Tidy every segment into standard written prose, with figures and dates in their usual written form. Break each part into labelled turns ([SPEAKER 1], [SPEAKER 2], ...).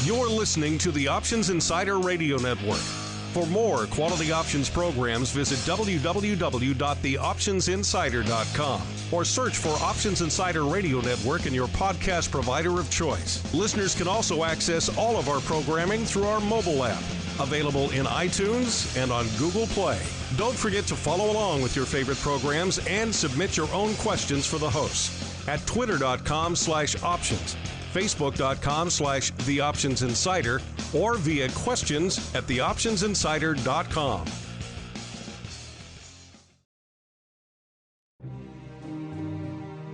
[SPEAKER 1] You're listening to the Options Insider Radio Network. For more quality options programs, visit www.theoptionsinsider.com or search for Options Insider Radio Network in your podcast provider of choice. Listeners can also access all of our programming through our mobile app, available in iTunes and on Google Play. Don't forget to follow along with your favorite programs and submit your own questions for the hosts at twitter.com/options, facebook.com/theoptionsinsider, or via questions at theoptionsinsider.com.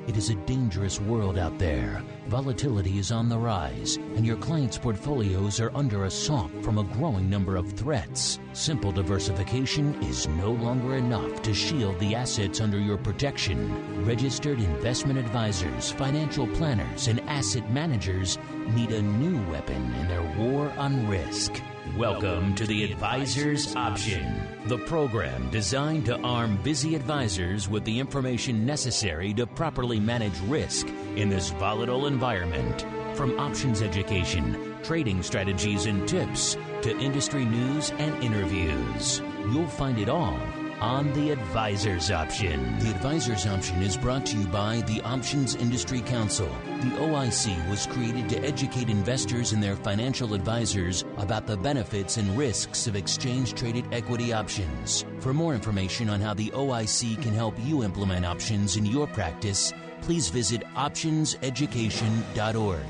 [SPEAKER 2] It is a dangerous world out there. Volatility is on the rise, and your clients' portfolios are under assault from a growing number of threats. Simple diversification is no longer enough to shield the assets under your protection. Registered investment advisors, financial planners, and asset managers need a new weapon in their war on risk. Welcome to the Advisor's Option, the program designed to arm busy advisors with the information necessary to properly manage risk in this volatile environment. From options education, trading strategies and tips, to industry news and interviews, you'll find it all on the Advisor's Option. The Advisor's Option is brought to you by the Options Industry Council. The OIC was created to educate investors and their financial advisors about the benefits and risks of exchange-traded equity options. For more information on how the OIC can help you implement options in your practice, please visit optionseducation.org.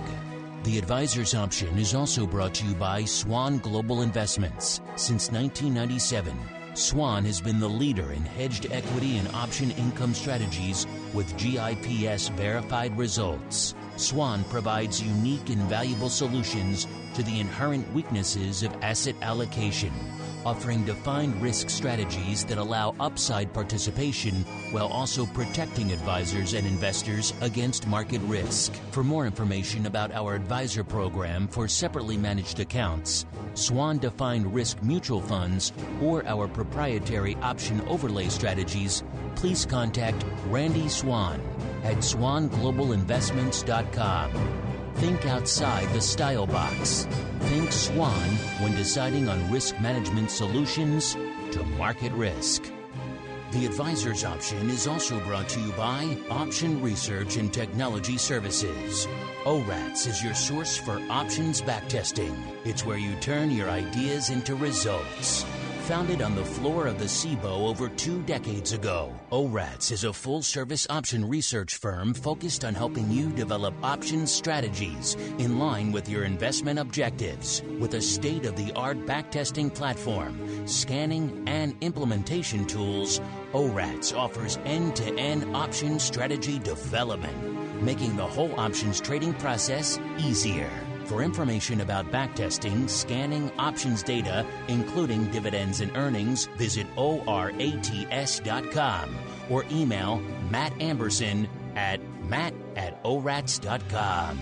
[SPEAKER 2] The Advisor's Option is also brought to you by Swan Global Investments. Since 1997, Swan has been the leader in hedged equity and option income strategies with GIPS verified results. Swan provides unique and valuable solutions to the inherent weaknesses of asset allocation, offering defined risk strategies that allow upside participation while also protecting advisors and investors against market risk. For more information about our advisor program for separately managed accounts, Swan Defined Risk Mutual Funds, or our proprietary option overlay strategies, please contact Randy Swan at swanglobalinvestments.com. Think outside the style box. Think Swan when deciding on risk management solutions to market risk. The Advisor's Option is also brought to you by Option Research and Technology Services. ORATS is your source for options backtesting. It's where you turn your ideas into results. Founded on the floor of the SIBO over 2 decades ago, ORATS is a full-service option research firm focused on helping you develop options strategies in line with your investment objectives. With a state-of-the-art backtesting platform, scanning, and implementation tools, ORATS offers end-to-end option strategy development, making the whole options trading process easier. For information about backtesting, scanning options data, including dividends and earnings, visit orats.com or email Matt Amberson at matt@orats.com.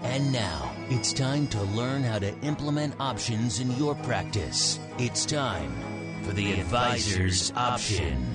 [SPEAKER 2] And now, it's time to learn how to implement options in your practice. It's time for the Advisor's Option.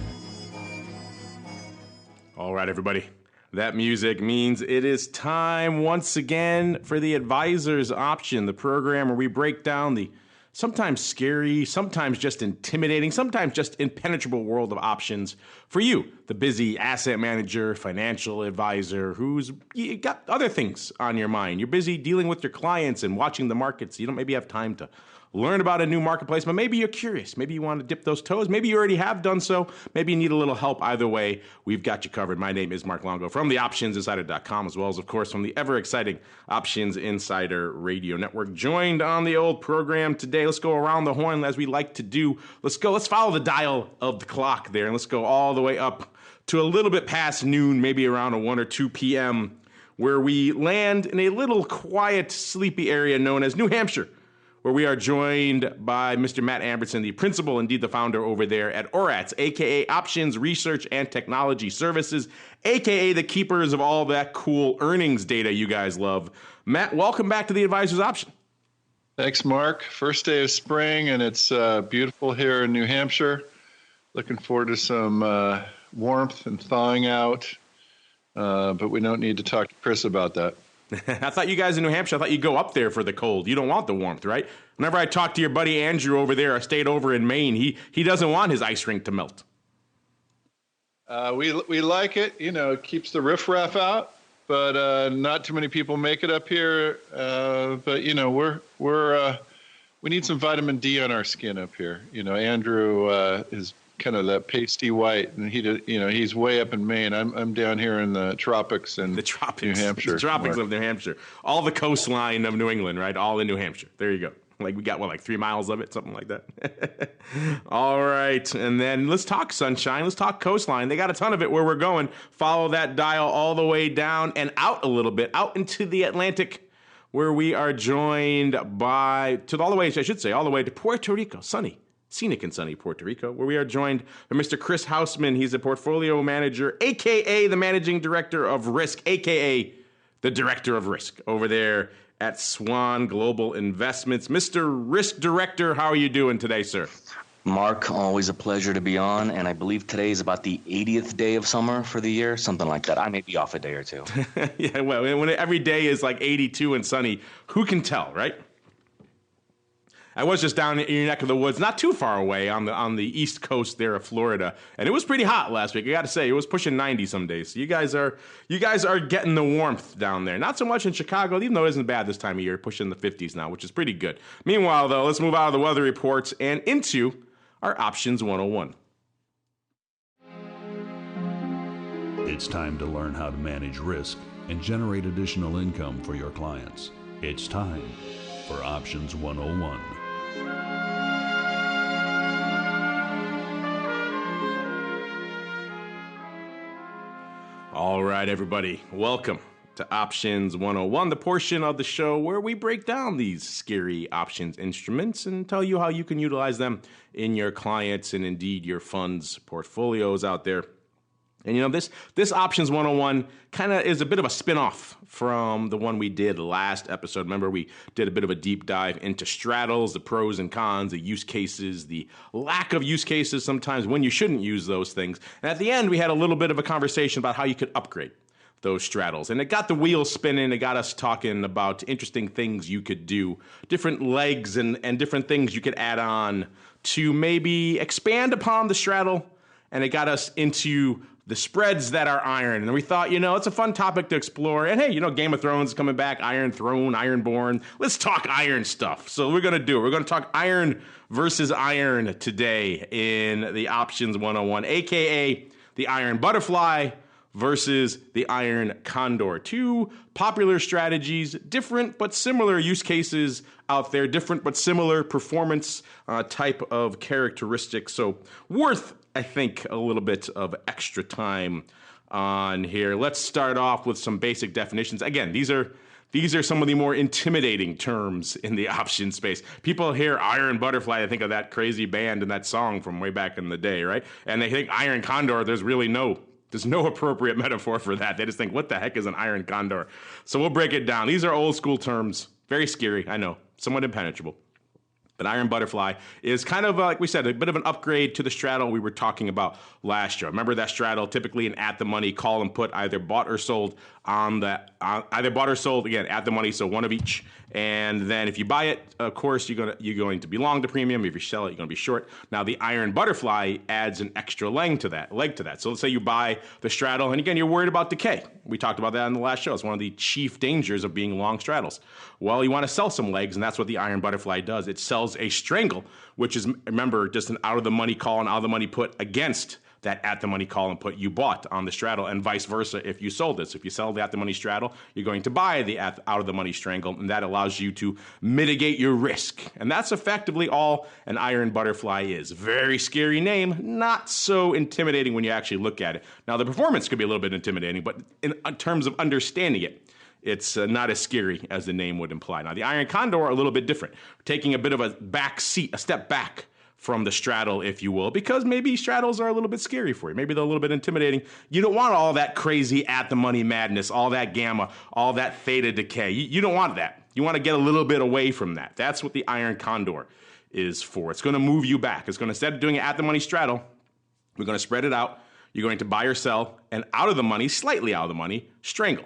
[SPEAKER 3] All right, everybody. That music means it is time once again for the Advisor's Option, the program where we break down the sometimes scary, sometimes just intimidating, sometimes just impenetrable world of options for you, the busy asset manager, financial advisor who's you got other things on your mind. You're busy dealing with your clients and watching the markets. You don't maybe have time to learn about a new marketplace, but maybe you're curious. Maybe you want to dip those toes. Maybe you already have done so. Maybe you need a little help. Either way, we've got you covered. My name is Mark Longo from the OptionsInsider.com, as well as, of course, from the ever-exciting Options Insider Radio Network. Joined on the old program today. Let's go around the horn as we like to do. Let's follow the dial of the clock there, and let's go all the way up to a little bit past noon, maybe around a 1 or 2 p.m., where we land in a little quiet, sleepy area known as New Hampshire, where we are joined by Mr. Matt Amberson, the principal, indeed the founder over there at ORATS, a.k.a. Options Research and Technology Services, a.k.a. the keepers of all that cool earnings data you guys love. Matt, welcome back to the Advisor's Option.
[SPEAKER 4] Thanks, Mark. First day of spring, and it's beautiful here in New Hampshire. Looking forward to some warmth and thawing out, but we don't need to talk to Chris about that.
[SPEAKER 3] I thought you guys in New Hampshire, I thought you'd go up there for the cold. You don't want the warmth, right? Whenever I talk to your buddy Andrew over there, I stayed over in Maine, he doesn't want his ice rink to melt.
[SPEAKER 4] We like it. It keeps the riffraff out, but not too many people make it up here. But we need some vitamin D on our skin up here. Andrew is kind of that pasty white, and he's way up in Maine. I'm down here in the tropics in New Hampshire.
[SPEAKER 3] The tropics of New Hampshire. All the coastline of New England, right? All in New Hampshire. There you go. Like we got 3 miles of it, something like that. All right, and then let's talk sunshine. Let's talk coastline. They got a ton of it where we're going. Follow that dial all the way down and out a little bit, out into the Atlantic, where we are joined all the way to Puerto Rico, scenic and sunny Puerto Rico, where we are joined by Mr. Chris Hausman. He's a portfolio manager, a.k.a. the managing director of risk, a.k.a. the director of risk over there at Swan Global Investments. Mr. Risk Director, how are you doing today, sir?
[SPEAKER 5] Mark, always a pleasure to be on, and I believe today is about the 80th day of summer for the year, something like that. I may be off a day or two.
[SPEAKER 3] Yeah, well, when every day is like 82 and sunny, who can tell, right? I was just down in your neck of the woods, not too far away on the east coast there of Florida, and it was pretty hot last week. I got to say, it was pushing 90 some days. So you guys are getting the warmth down there. Not so much in Chicago, even though it isn't bad this time of year, pushing the 50s now, which is pretty good. Meanwhile, though, let's move out of the weather reports and into our Options 101.
[SPEAKER 6] It's time to learn how to manage risk and generate additional income for your clients. It's time for Options 101.
[SPEAKER 3] All right, everybody, welcome to Options 101, the portion of the show where we break down these scary options instruments and tell you how you can utilize them in your clients and indeed your funds portfolios out there. And this Options 101 kind of is a bit of a spin-off from the one we did last episode. Remember, we did a bit of a deep dive into straddles, the pros and cons, the use cases, the lack of use cases sometimes when you shouldn't use those things. And at the end, we had a little bit of a conversation about how you could upgrade those straddles. And it got the wheels spinning. It got us talking about interesting things you could do, different legs and different things you could add on to maybe expand upon the straddle. And it got us into the spreads that are iron. And we thought, it's a fun topic to explore. And hey, Game of Thrones is coming back, Iron Throne, Ironborn. Let's talk iron stuff. So we're going to do it. We're going to talk iron versus iron today in the Options 101, a.k.a. the Iron Butterfly versus the Iron Condor. Two popular strategies, different but similar use cases out there, different but similar performance type of characteristics. So worth, I think, a little bit of extra time on here. Let's start off with some basic definitions. Again, these are some of the more intimidating terms in the option space. People hear Iron Butterfly, they think of that crazy band and that song from way back in the day, right? And they think Iron Condor, there's no appropriate metaphor for that. They just think, what the heck is an Iron Condor? So we'll break it down. These are old school terms, very scary, I know, somewhat impenetrable. But Iron Butterfly is kind of, like we said, a bit of an upgrade to the straddle we were talking about last year. Remember that straddle, typically an at-the-money call and put, either bought or sold at the money, so one of each. And then if you buy it, of course, you're going to be long the premium. If you sell it, you're going to be short. Now, the Iron Butterfly adds an extra leg to that. So let's say you buy the straddle, and again, you're worried about decay. We talked about that in the last show. It's one of the chief dangers of being long straddles. Well, you want to sell some legs, and that's what the Iron Butterfly does. It sells a strangle, which is, remember, just an out-of-the-money call and out-of-the-money put against that at-the-money call and put you bought on the straddle, and vice versa if you sold it. So if you sell the at-the-money straddle, you're going to buy the out-of-the-money strangle, and that allows you to mitigate your risk. And that's effectively all an Iron Butterfly is. Very scary name, not so intimidating when you actually look at it. Now, the performance could be a little bit intimidating, but in terms of understanding it, it's not as scary as the name would imply. Now, the Iron Condor are a little bit different, taking a bit of a back seat, a step back from the straddle, if you will, because maybe straddles are a little bit scary for you. Maybe they're a little bit intimidating. You don't want all that crazy at-the-money madness, all that gamma, all that theta decay. You don't want that. You want to get a little bit away from that. That's what the Iron Condor is for. It's going to move you back. It's going to, instead of doing an at-the-money straddle, we're going to spread it out. You're going to buy or sell, and out of the money, slightly out of the money, strangle.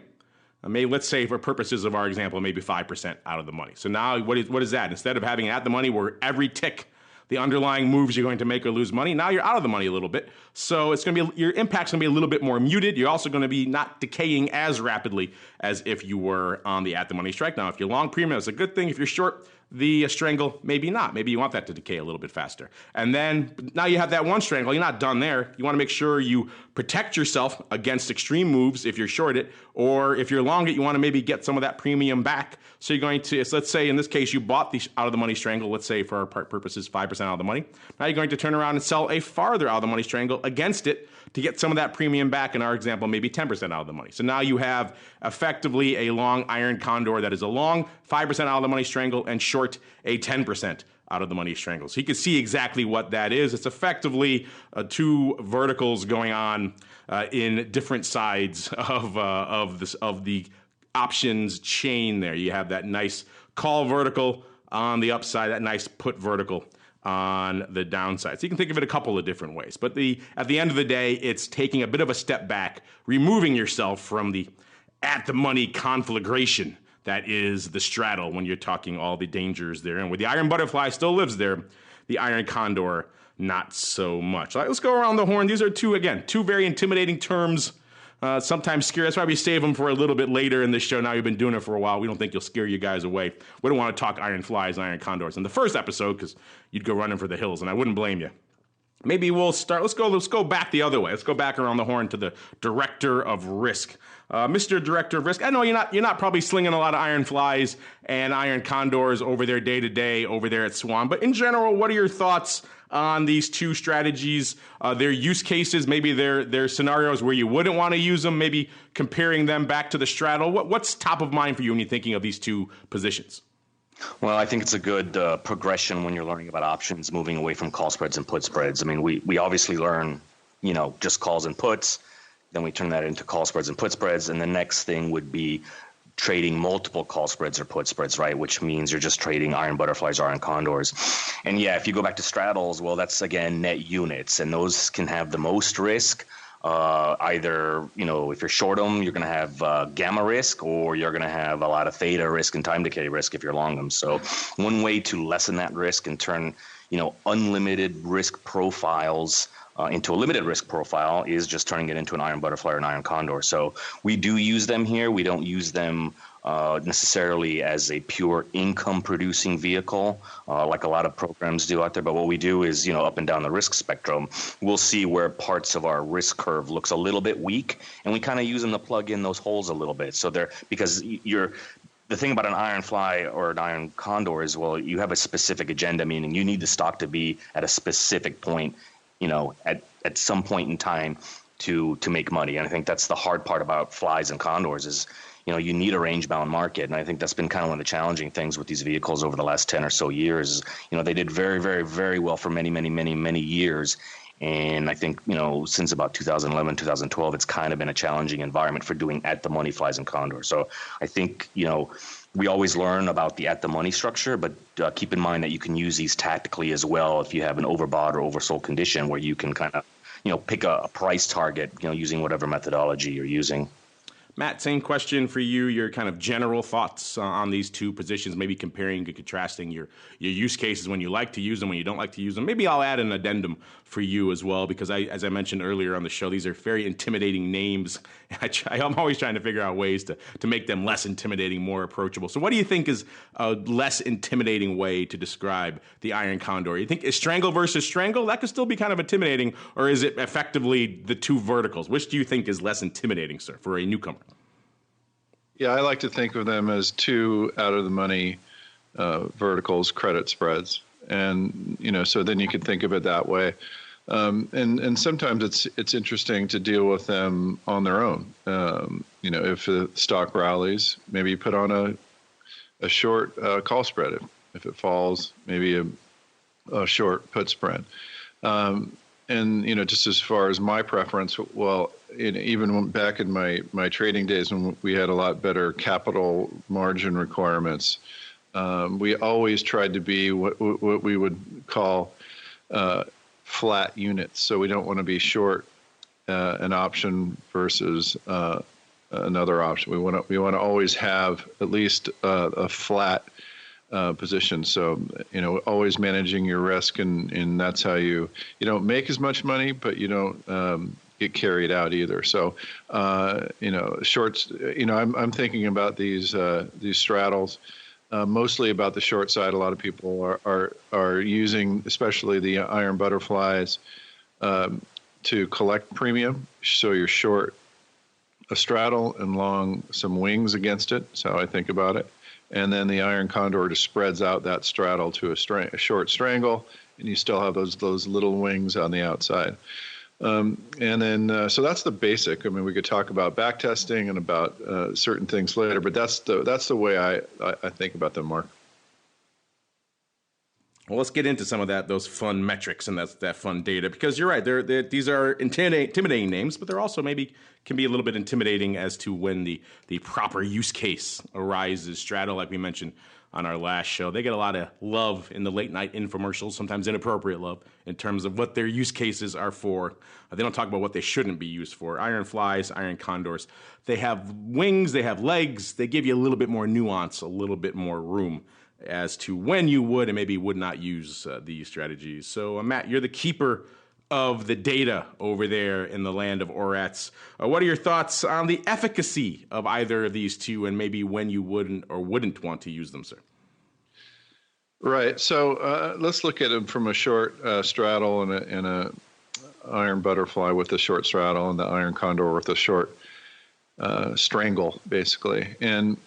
[SPEAKER 3] maybe, let's say for purposes of our example, maybe 5% out of the money. So now what is that? Instead of having at the money where every tick, the underlying moves you're going to make or lose money, now you're out of the money a little bit. So it's going to be, your impact's going to be a little bit more muted. You're also going to be not decaying as rapidly as if you were on the at the money strike. Now, if you're long premium, it's a good thing. If you're short the strangle, maybe not. Maybe you want that to decay a little bit faster. And then now you have that one strangle. You're not done there. You want to make sure you protect yourself against extreme moves if you're short it, or if you're long it, you want to maybe get some of that premium back. So you're going to, let's say in this case, you bought the out of the money strangle, let's say for our purposes, 5% out of the money. Now you're going to turn around and sell a farther out of the money strangle against it to get some of that premium back. In our example, maybe 10% out of the money. So now you have effectively a long iron condor that is a long 5% out of the money strangle and short a 10% out of the money strangle. So you can see exactly what that is. It's effectively two verticals going on in different sides of the options chain there. You have that nice call vertical on the upside, that nice put vertical on the downside. So you can think of it a couple of different ways. But at the end of the day, it's taking a bit of a step back, removing yourself from the at the money conflagration that is the straddle when you're talking all the dangers there. And with the iron butterfly still lives there, the iron condor, not so much. All right, let's go around the horn. These are two very intimidating terms. Sometimes scary. That's why we save them for a little bit later in the show. Now you've been doing it for a while. We don't think you'll scare you guys away. We don't want to talk iron flies, iron condors in the first episode because you'd go running for the hills, and I wouldn't blame you. Maybe we'll start. Let's go back the other way. Let's go back around the horn to the director of risk. Mr. Director of Risk, I know you're not probably slinging a lot of iron flies and iron condors over there day to day over there at Swan, but in general, what are your thoughts on these two strategies, their use cases, maybe their scenarios where you wouldn't want to use them, maybe comparing them back to the straddle? What's top of mind for you when you're thinking of these two positions?
[SPEAKER 5] Well, I think it's a good progression when you're learning about options, moving away from call spreads and put spreads. I mean, we obviously learn, just calls and puts. Then we turn that into call spreads and put spreads. And the next thing would be trading multiple call spreads or put spreads, right? Which means you're just trading iron butterflies or iron condors. And yeah, if you go back to straddles, well, that's again net units, and those can have the most risk. Either, if you're short them, you're going to have gamma risk, or you're going to have a lot of theta risk and time decay risk if you're long them. So one way to lessen that risk and turn, unlimited risk profiles into a limited risk profile is just turning it into an iron butterfly or an iron condor. So we do use them here. We don't use them necessarily as a pure income producing vehicle like a lot of programs do out there. But what we do is, up and down the risk spectrum, we'll see where parts of our risk curve looks a little bit weak, and we kind of use them to plug in those holes a little bit. So the thing about an iron fly or an iron condor is, well, you have a specific agenda, meaning you need the stock to be at a specific point, at some point in time to make money. And I think that's the hard part about flies and condors is, you need a range-bound market. And I think that's been kind of one of the challenging things with these vehicles over the last 10 or so years. They did very, very, very well for many, many, many, many years. And I think, since about 2011, 2012, it's kind of been a challenging environment for doing at-the-money flies and condors. So I think, we always learn about the at-the-money structure, but keep in mind that you can use these tactically as well if you have an overbought or oversold condition where you can kind of, pick a price target, using whatever methodology you're using.
[SPEAKER 3] Matt, same question for you. Your kind of general thoughts on these two positions, maybe comparing and contrasting your use cases when you like to use them, when you don't like to use them. Maybe I'll add an addendum for you as well, because as I mentioned earlier on the show, these are very intimidating names. I'm always trying to figure out ways to make them less intimidating, more approachable. So what do you think is a less intimidating way to describe the iron condor? You think is strangle versus strangle? That could still be kind of intimidating, or is it effectively the two verticals? Which do you think is less intimidating, sir, for a newcomer?
[SPEAKER 4] Yeah, I like to think of them as two out-of-the-money verticals, credit spreads. And, so then you can think of it that way. And sometimes it's interesting to deal with them on their own. If the stock rallies, maybe you put on a short call spread. If it falls, maybe a short put spread. And, just as far as my preference, well, even back in my trading days when we had a lot better capital margin requirements, we always tried to be what we would call flat units. So we don't want to be short an option versus another option. We want to always have at least a flat position. So, always managing your risk, and that's how you don't make as much money, but you don't get carried out either. So, shorts. I'm thinking about these straddles. Mostly about the short side. A lot of people are using, especially the iron butterflies, to collect premium. So you're short a straddle and long some wings against it. That's how I think about it. And then the iron condor just spreads out that straddle to a short strangle, and you still have those little wings on the outside. And then, so that's the basic. I mean, we could talk about back testing and about certain things later, but that's the way I think about them, Mark.
[SPEAKER 3] Well, let's get into some of those fun metrics and that fun data, because you're right. These are intimidating names, but they're also maybe can be a little bit intimidating as to when the proper use case arises. Straddle, like we mentioned on our last show, they get a lot of love in the late night infomercials, sometimes inappropriate love, in terms of what their use cases are for. They don't talk about what they shouldn't be used for. Iron flies, iron condors, they have wings, they have legs, they give you a little bit more nuance, a little bit more room as to when you would and maybe would not use these strategies. So, Matt, you're the keeper of the data over there in the land of Orats. What are your thoughts on the efficacy of either of these two, and maybe when you wouldn't or wouldn't want to use them, sir?
[SPEAKER 4] Right. So let's look at them from a short straddle and a iron butterfly with the short straddle, and the iron condor with the short strangle, basically. And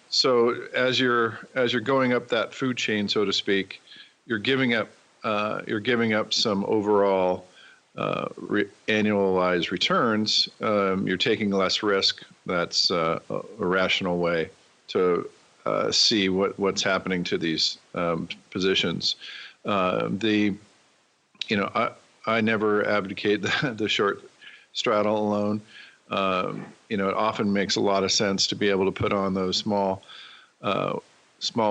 [SPEAKER 4] so as you're going up that food chain, so to speak, you're giving up some overall annualized returns. You're taking less risk. That's a rational way to see what's happening to these positions. I never advocate the short straddle alone. It often makes a lot of sense to be able to put on those small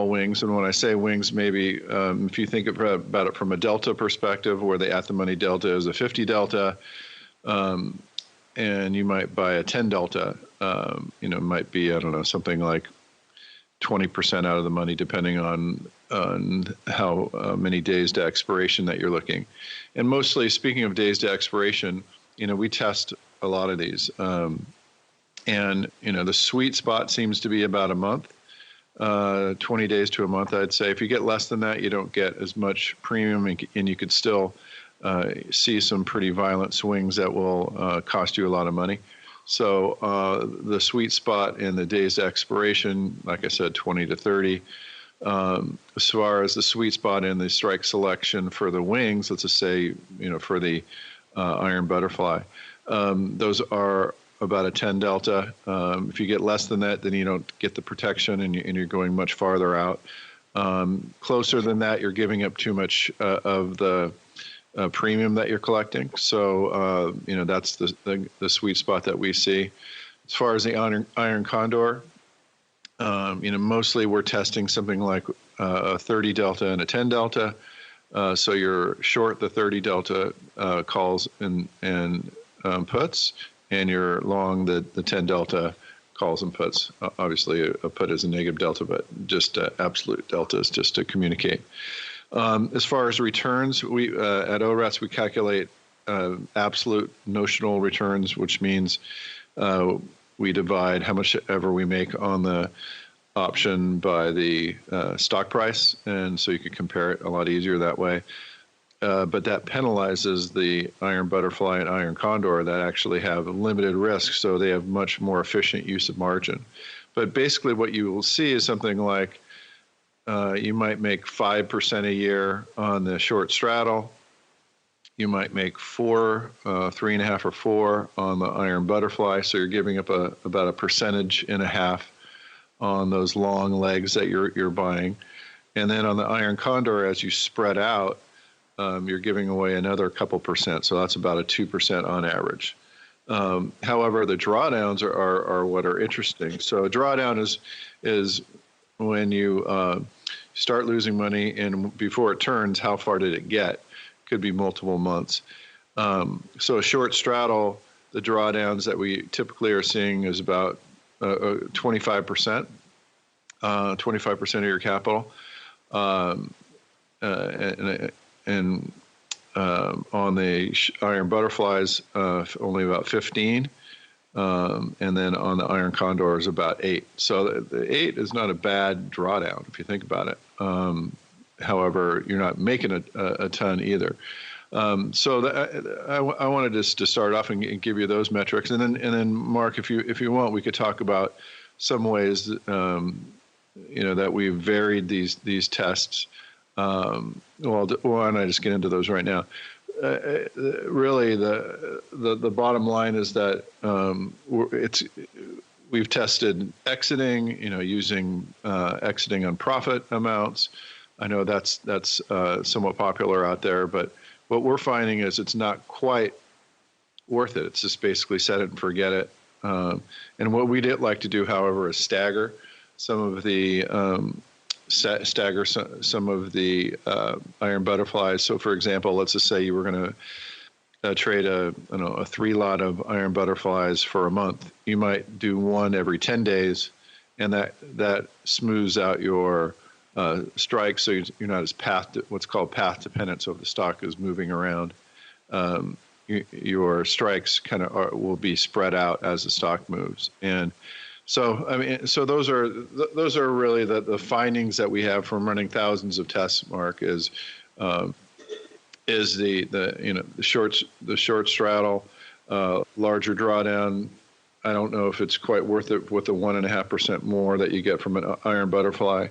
[SPEAKER 4] wings. And when I say wings, maybe if you think about it from a delta perspective, where the at-the-money delta is a 50 delta, and you might buy a 10 delta, it might be, I don't know, something like 20% out of the money, depending on how many days to expiration that you're looking. And mostly, speaking of days to expiration, we test a lot of these. And the sweet spot seems to be about a month, 20 days to a month, I'd say. If you get less than that, you don't get as much premium, and you could still see some pretty violent swings that will cost you a lot of money. So the sweet spot in the days to expiration, like I said, 20 to 30. As far as the sweet spot in the strike selection for the wings, let's just say, for the iron butterfly, those are about a 10 delta. If you get less than that, then you don't get the protection, and you're going much farther out. Closer than that, you're giving up too much of the premium that you're collecting. So, that's the sweet spot that we see. As far as the iron condor, mostly we're testing something like a 30 delta and a 10 delta. So you're short the 30 delta calls and puts, and you're long the 10 delta calls and puts. Obviously, a put is a negative delta, but just absolute deltas, just to communicate. As far as returns, we at ORATS, we calculate absolute notional returns, which means we divide how much ever we make on the option by the stock price, and so you can compare it a lot easier that way. But that penalizes the iron butterfly and iron condor that actually have limited risk, so they have much more efficient use of margin. But basically what you will see is something like you might make 5% a year on the short straddle. You might make 3.5 or 4 on the iron butterfly, so you're giving up about 1.5% on those long legs that you're buying. And then on the iron condor, as you spread out, you're giving away another couple percent, so that's about a 2% on average. However, the drawdowns are what are interesting. So a drawdown is when you start losing money, and before it turns, how far did it get? Could be multiple months. So a short straddle, the drawdowns that we typically are seeing is about 25%, 25% of your capital, and on the iron butterflies, only about 15. And then on the iron condors, about 8. So the 8 is not a bad drawdown if you think about it. However, you're not making a ton either. I wanted just to start off and give you those metrics, and then Mark, if you want, we could talk about some ways that we've varied these tests. Why don't I just get into those right now? Really, the bottom line is that we've tested exiting, using exiting on profit amounts. I know that's somewhat popular out there, but what we're finding is it's not quite worth it. It's just basically set it and forget it. And what we did like to do, however, is stagger some of the iron butterflies. So, for example, let's just say you were going to trade a 3 lot of iron butterflies for a month. You might do one every 10 days, and that smooths out your strikes, so you're not as what's called path dependent. So if the stock is moving around, your strikes will be spread out as the stock moves. And so those are really the findings that we have from running thousands of tests. Mark, is the short straddle, larger drawdown. I don't know if it's quite worth it with the 1.5% more that you get from an iron butterfly.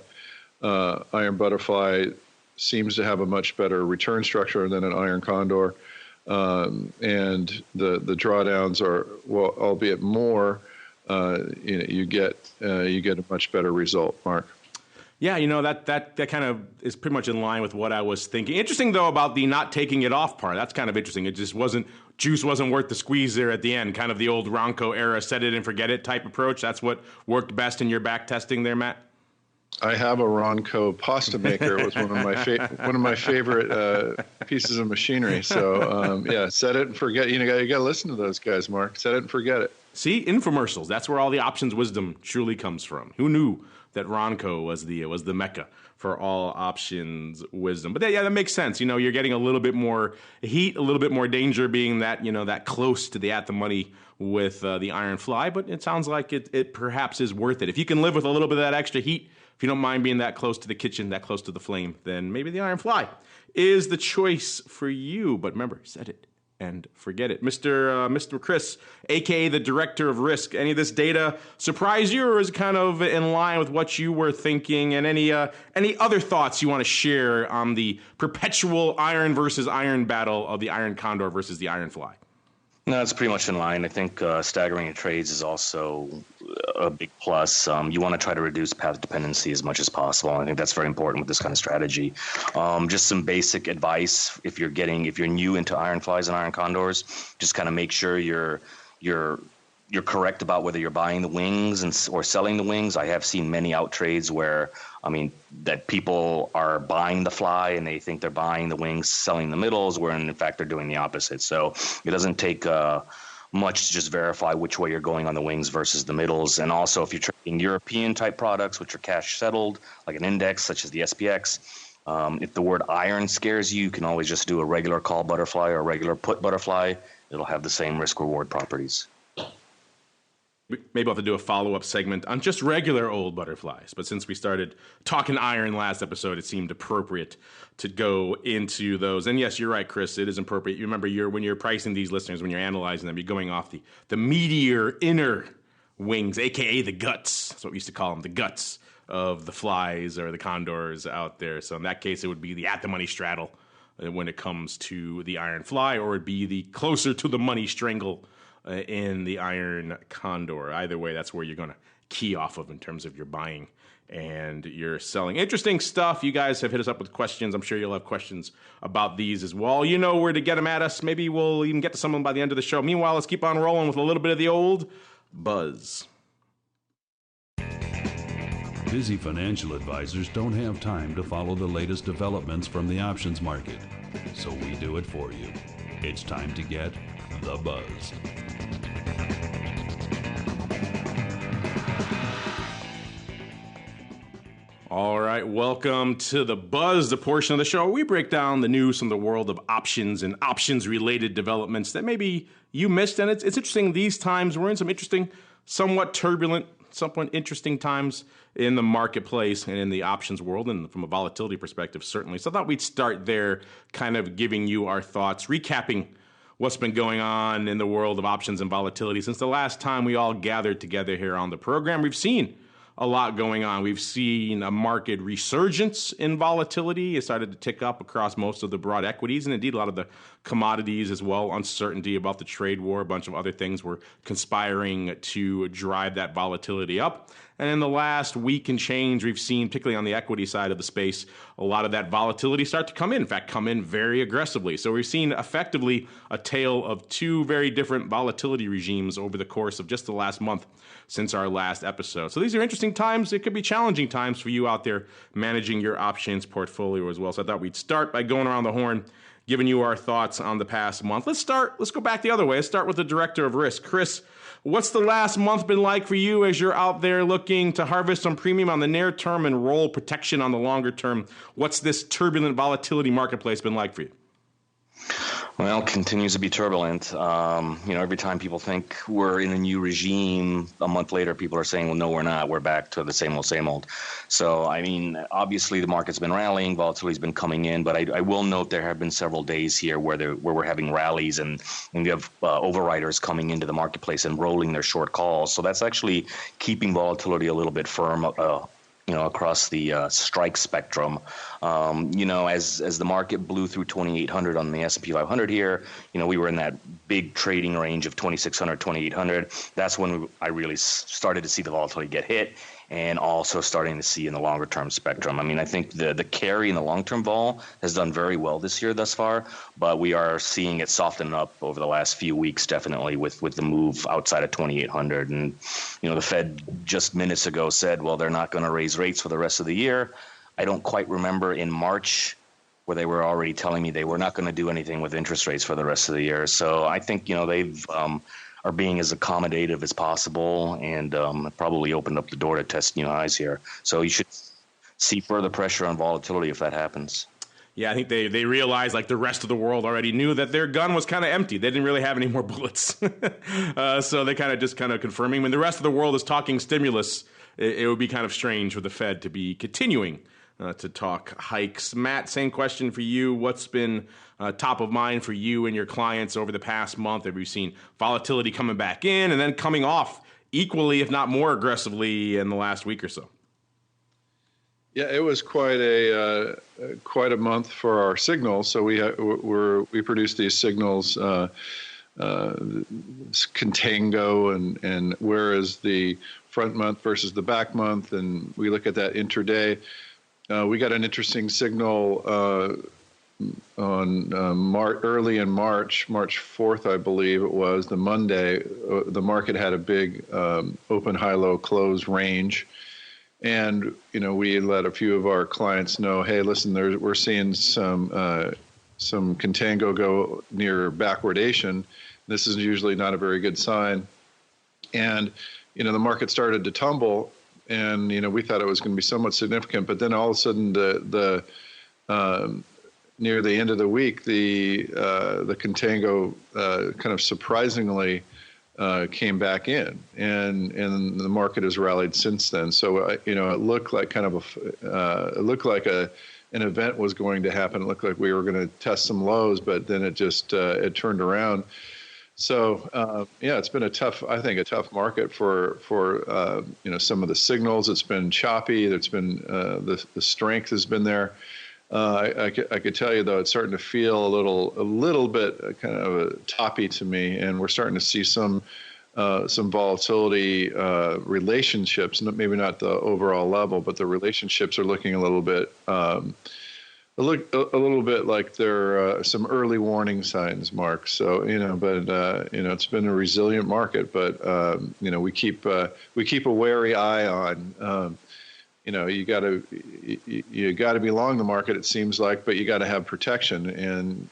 [SPEAKER 4] Iron butterfly seems to have a much better return structure than an iron condor, and the drawdowns are, well, albeit more. You get a much better result, Mark.
[SPEAKER 3] Yeah, that kind of is pretty much in line with what I was thinking. Interesting though about the not taking it off part. That's kind of interesting. It just juice wasn't worth the squeeze there at the end. Kind of the old Ronco era, set it and forget it type approach. That's what worked best in your back testing there, Matt.
[SPEAKER 4] I have a Ronco pasta maker. It was one of my favorite pieces of machinery. So set it and forget. You got to listen to those guys, Mark. Set it and forget it.
[SPEAKER 3] See, infomercials. That's where all the options wisdom truly comes from. Who knew that Ronco was the mecca for all options wisdom? But that makes sense. You're getting a little bit more heat, a little bit more danger, being that that close to the at the money with the iron fly. But it sounds like it perhaps is worth it if you can live with a little bit of that extra heat. If you don't mind being that close to the kitchen, that close to the flame, then maybe the iron fly is the choice for you. But remember, set it and forget it. Mr. Chris, a.k.a. the Director of Risk, any of this data surprise you, or is it kind of in line with what you were thinking? And any other thoughts you want to share on the perpetual iron versus iron battle of the iron condor versus the iron fly?
[SPEAKER 5] No, it's pretty much in line. I think staggering your trades is also a big plus. You want to try to reduce path dependency as much as possible. I think that's very important with this kind of strategy. Just some basic advice: if you're new into iron flies and iron condors, just kind of make sure you're correct about whether you're buying the wings or selling the wings. I have seen many out trades where, that people are buying the fly and they think they're buying the wings, selling the middles, where in fact they're doing the opposite. So it doesn't take much to just verify which way you're going on the wings versus the middles. And also, if you're trading European type products, which are cash settled, like an index such as the SPX, if the word iron scares you, you can always just do a regular call butterfly or a regular put butterfly. It'll have the same risk reward properties.
[SPEAKER 3] Maybe I'll have to do a follow-up segment on just regular old butterflies. But since we started talking iron last episode, it seemed appropriate to go into those. And yes, you're right, Chris. It is appropriate. You remember, when you're pricing these listeners, when you're analyzing them, you're going off the meatier inner wings, a.k.a. the guts. That's what we used to call them, the guts of the flies or the condors out there. So in that case, it would be the at-the-money straddle when it comes to the iron fly, or it'd be the closer to the money strangle in the iron condor. Either way, that's where you're going to key off of in terms of your buying and your selling. Interesting stuff. You guys have hit us up with questions. I'm sure you'll have questions about these as well. You know where to get them at us. Maybe we'll even get to some of them by the end of the show. Meanwhile, let's keep on rolling with a little bit of the old buzz.
[SPEAKER 6] Busy financial advisors don't have time to follow the latest developments from the options market, so we do it for you. It's time to get the buzz.
[SPEAKER 3] All right, welcome to The Buzz, the portion of the show where we break down the news from the world of options and options-related developments that maybe you missed. And it's interesting these times. We're in some interesting, somewhat turbulent, somewhat interesting times in the marketplace and in the options world, and from a volatility perspective, certainly. So I thought we'd start there, kind of giving you our thoughts, recapping what's been going on in the world of options and volatility since the last time we all gathered together here on the program. We've seen a lot going on. We've seen a market resurgence in volatility. It started to tick up across most of the broad equities and indeed a lot of the commodities as well. Uncertainty about the trade war, a bunch of other things were conspiring to drive that volatility up. And in the last week and change, we've seen, particularly on the equity side of the space, a lot of that volatility start to come in fact, come in very aggressively. So we've seen effectively a tale of two very different volatility regimes over the course of just the last month since our last episode. So these are interesting times. It could be challenging times for you out there managing your options portfolio as well. So I thought we'd start by going around the horn, giving you our thoughts on the past month. Let's go back the other way. Let's start with the director of risk. Chris, what's the last month been like for you as you're out there looking to harvest some premium on the near term and roll protection on the longer term? What's this turbulent volatility marketplace been like for you?
[SPEAKER 5] Well, continues to be turbulent. Every time people think we're in a new regime, a month later, people are saying, well, no, we're not. We're back to the same old. So, obviously the market's been rallying, volatility's been coming in, but I will note there have been several days here where we're having rallies and we have overriders coming into the marketplace and rolling their short calls. So that's actually keeping volatility a little bit firm, across the strike spectrum. As the market blew through 2,800 on the S&P 500 here, we were in that big trading range of 2,600, 2,800. That's when I really started to see the volatility get hit, and also starting to see in the longer term spectrum. I think the carry in the long term vol has done very well this year thus far, but we are seeing it soften up over the last few weeks, definitely with the move outside of 2,800. And the Fed just minutes ago said, well, they're not going to raise rates for the rest of the year. I don't quite remember in March where they were already telling me they were not going to do anything with interest rates for the rest of the year. So I think they've are being as accommodative as possible, and probably opened up the door to test new highs here. So you should see further pressure on volatility if that happens.
[SPEAKER 3] Yeah, I think they realized, like the rest of the world already knew, that their gun was kind of empty. They didn't really have any more bullets. So they kind of confirming. When the rest of the world is talking stimulus, it would be kind of strange for the Fed to be continuing to talk hikes. Matt, same question for you. What's been top of mind for you and your clients over the past month? Have you seen volatility coming back in and then coming off equally, if not more aggressively, in the last week or so?
[SPEAKER 4] Yeah, it was quite a month for our signals. So we produced these signals, contango, and where is the front month versus the back month, and we look at that intraday. We got an interesting signal on early in March 4th, I believe it was, the Monday. The market had a big open, high, low, close range. And, we let a few of our clients know, hey, listen, we're seeing some contango go near backwardation. This is usually not a very good sign. And, the market started to tumble, and, we thought it was going to be somewhat significant. But then all of a sudden, the near the end of the week, the contango kind of surprisingly came back in, and the market has rallied since then. So it looked like an event was going to happen. It looked like we were going to test some lows, but then it just it turned around. So it's been a tough market for some of the signals. It's been choppy. It's been the strength has been there. I could tell you, though, it's starting to feel a little bit kind of toppy to me, and we're starting to see some volatility relationships, maybe not the overall level, but the relationships are looking a little bit like they're some early warning signs, Mark. So it's been a resilient market, but we keep a wary eye on. You got to be long the market, it seems like, but you got to have protection. And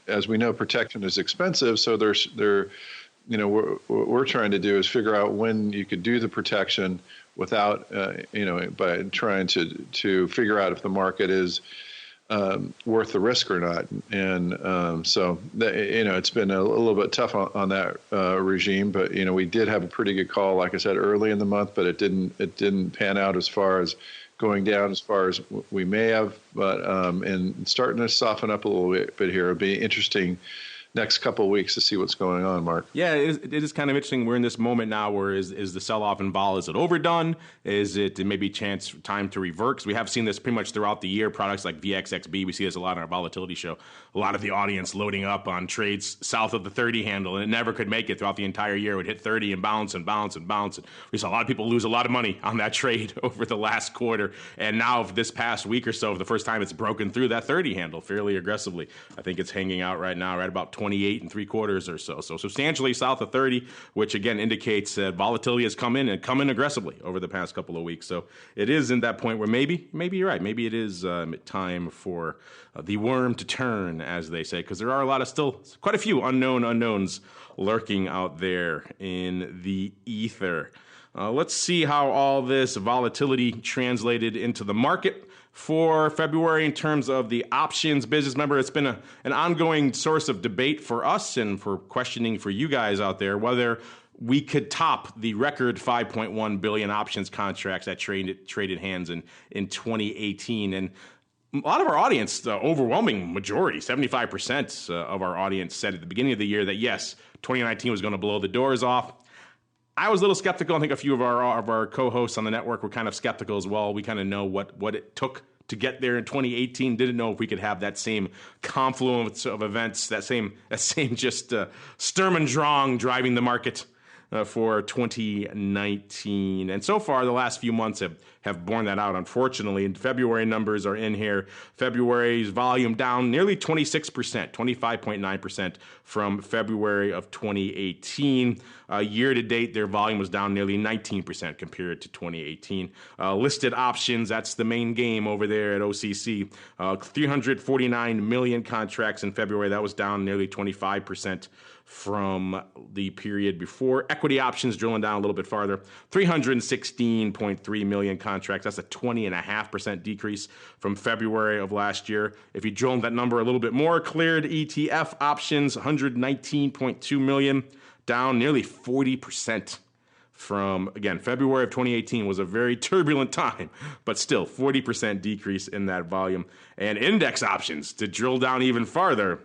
[SPEAKER 4] as we know, protection is expensive. So what we're trying to do is figure out when you could do the protection without, by trying to figure out if the market is worth the risk or not. And so, it's been a little bit tough on that regime. But, we did have a pretty good call, like I said, early in the month, but it didn't pan out as far as going down as far as we may have. But and starting to soften up a little bit here. It'll be interesting next couple of weeks to see what's going on, Mark.
[SPEAKER 3] Yeah, it is kind of interesting. We're in this moment now where is the sell-off in vol, is it overdone? Is it maybe time to revert? Because we have seen this pretty much throughout the year. Products like VXXB, we see this a lot on our volatility show. A lot of the audience loading up on trades south of the 30 handle, and it never could make it throughout the entire year. It would hit 30 and bounce and bounce and bounce. And we saw a lot of people lose a lot of money on that trade over the last quarter. And now this past week or so, for the first time, it's broken through that 30 handle fairly aggressively. I think it's hanging out right now right about 28 3/4 or so. So substantially south of 30, which again indicates that volatility has come in aggressively over the past couple of weeks. So it is in that point where maybe you're right. Maybe it is time for the worm to turn, as they say, because there are still quite a few unknowns lurking out there in the ether. Let's see how all this volatility translated into the market for February in terms of the options business. Remember, it's been an ongoing source of debate for us and for questioning for you guys out there whether we could top the record 5.1 billion options contracts that traded hands in 2018. And a lot of our audience, the overwhelming majority, 75% of our audience said at the beginning of the year that yes, 2019 was going to blow the doors off. I was a little skeptical. I think a few of our co-hosts on the network were kind of skeptical as well. We kind of know what it took to get there in 2018. Didn't know if we could have that same confluence of events, that same just Sturm und Drang driving the market for 2019. And so far, the last few months have borne that out, unfortunately. And February numbers are in here. February's volume down nearly 26%, 25.9% from February of 2018. Year to date, their volume was down nearly 19% compared to 2018. Listed options, that's the main game over there at OCC. 349 million contracts in February. That was down nearly 25% from the period before. Equity options, drilling down a little bit farther, 316.3 million contracts. That's a 20.5% decrease from February of last year. If you drill that number a little bit more, cleared ETF options, 119.2 million, down nearly 40% from, again, February of 2018 was a very turbulent time, but still 40% decrease in that volume. And index options, to drill down even farther,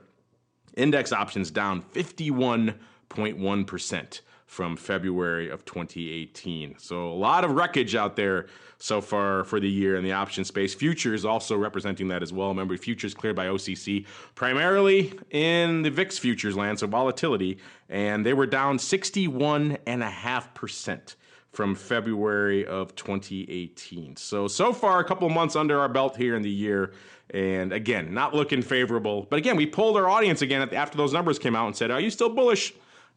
[SPEAKER 3] index options down 51.1% from February of 2018. So a lot of wreckage out there so far for the year in the option space. Futures also representing that as well. Remember, futures cleared by OCC, primarily in the VIX futures land, so volatility, and they were down 61.5% from February of 2018. So far, a couple of months under our belt here in the year. And again, not looking favorable. But again, we polled our audience again after those numbers came out and said, are you still bullish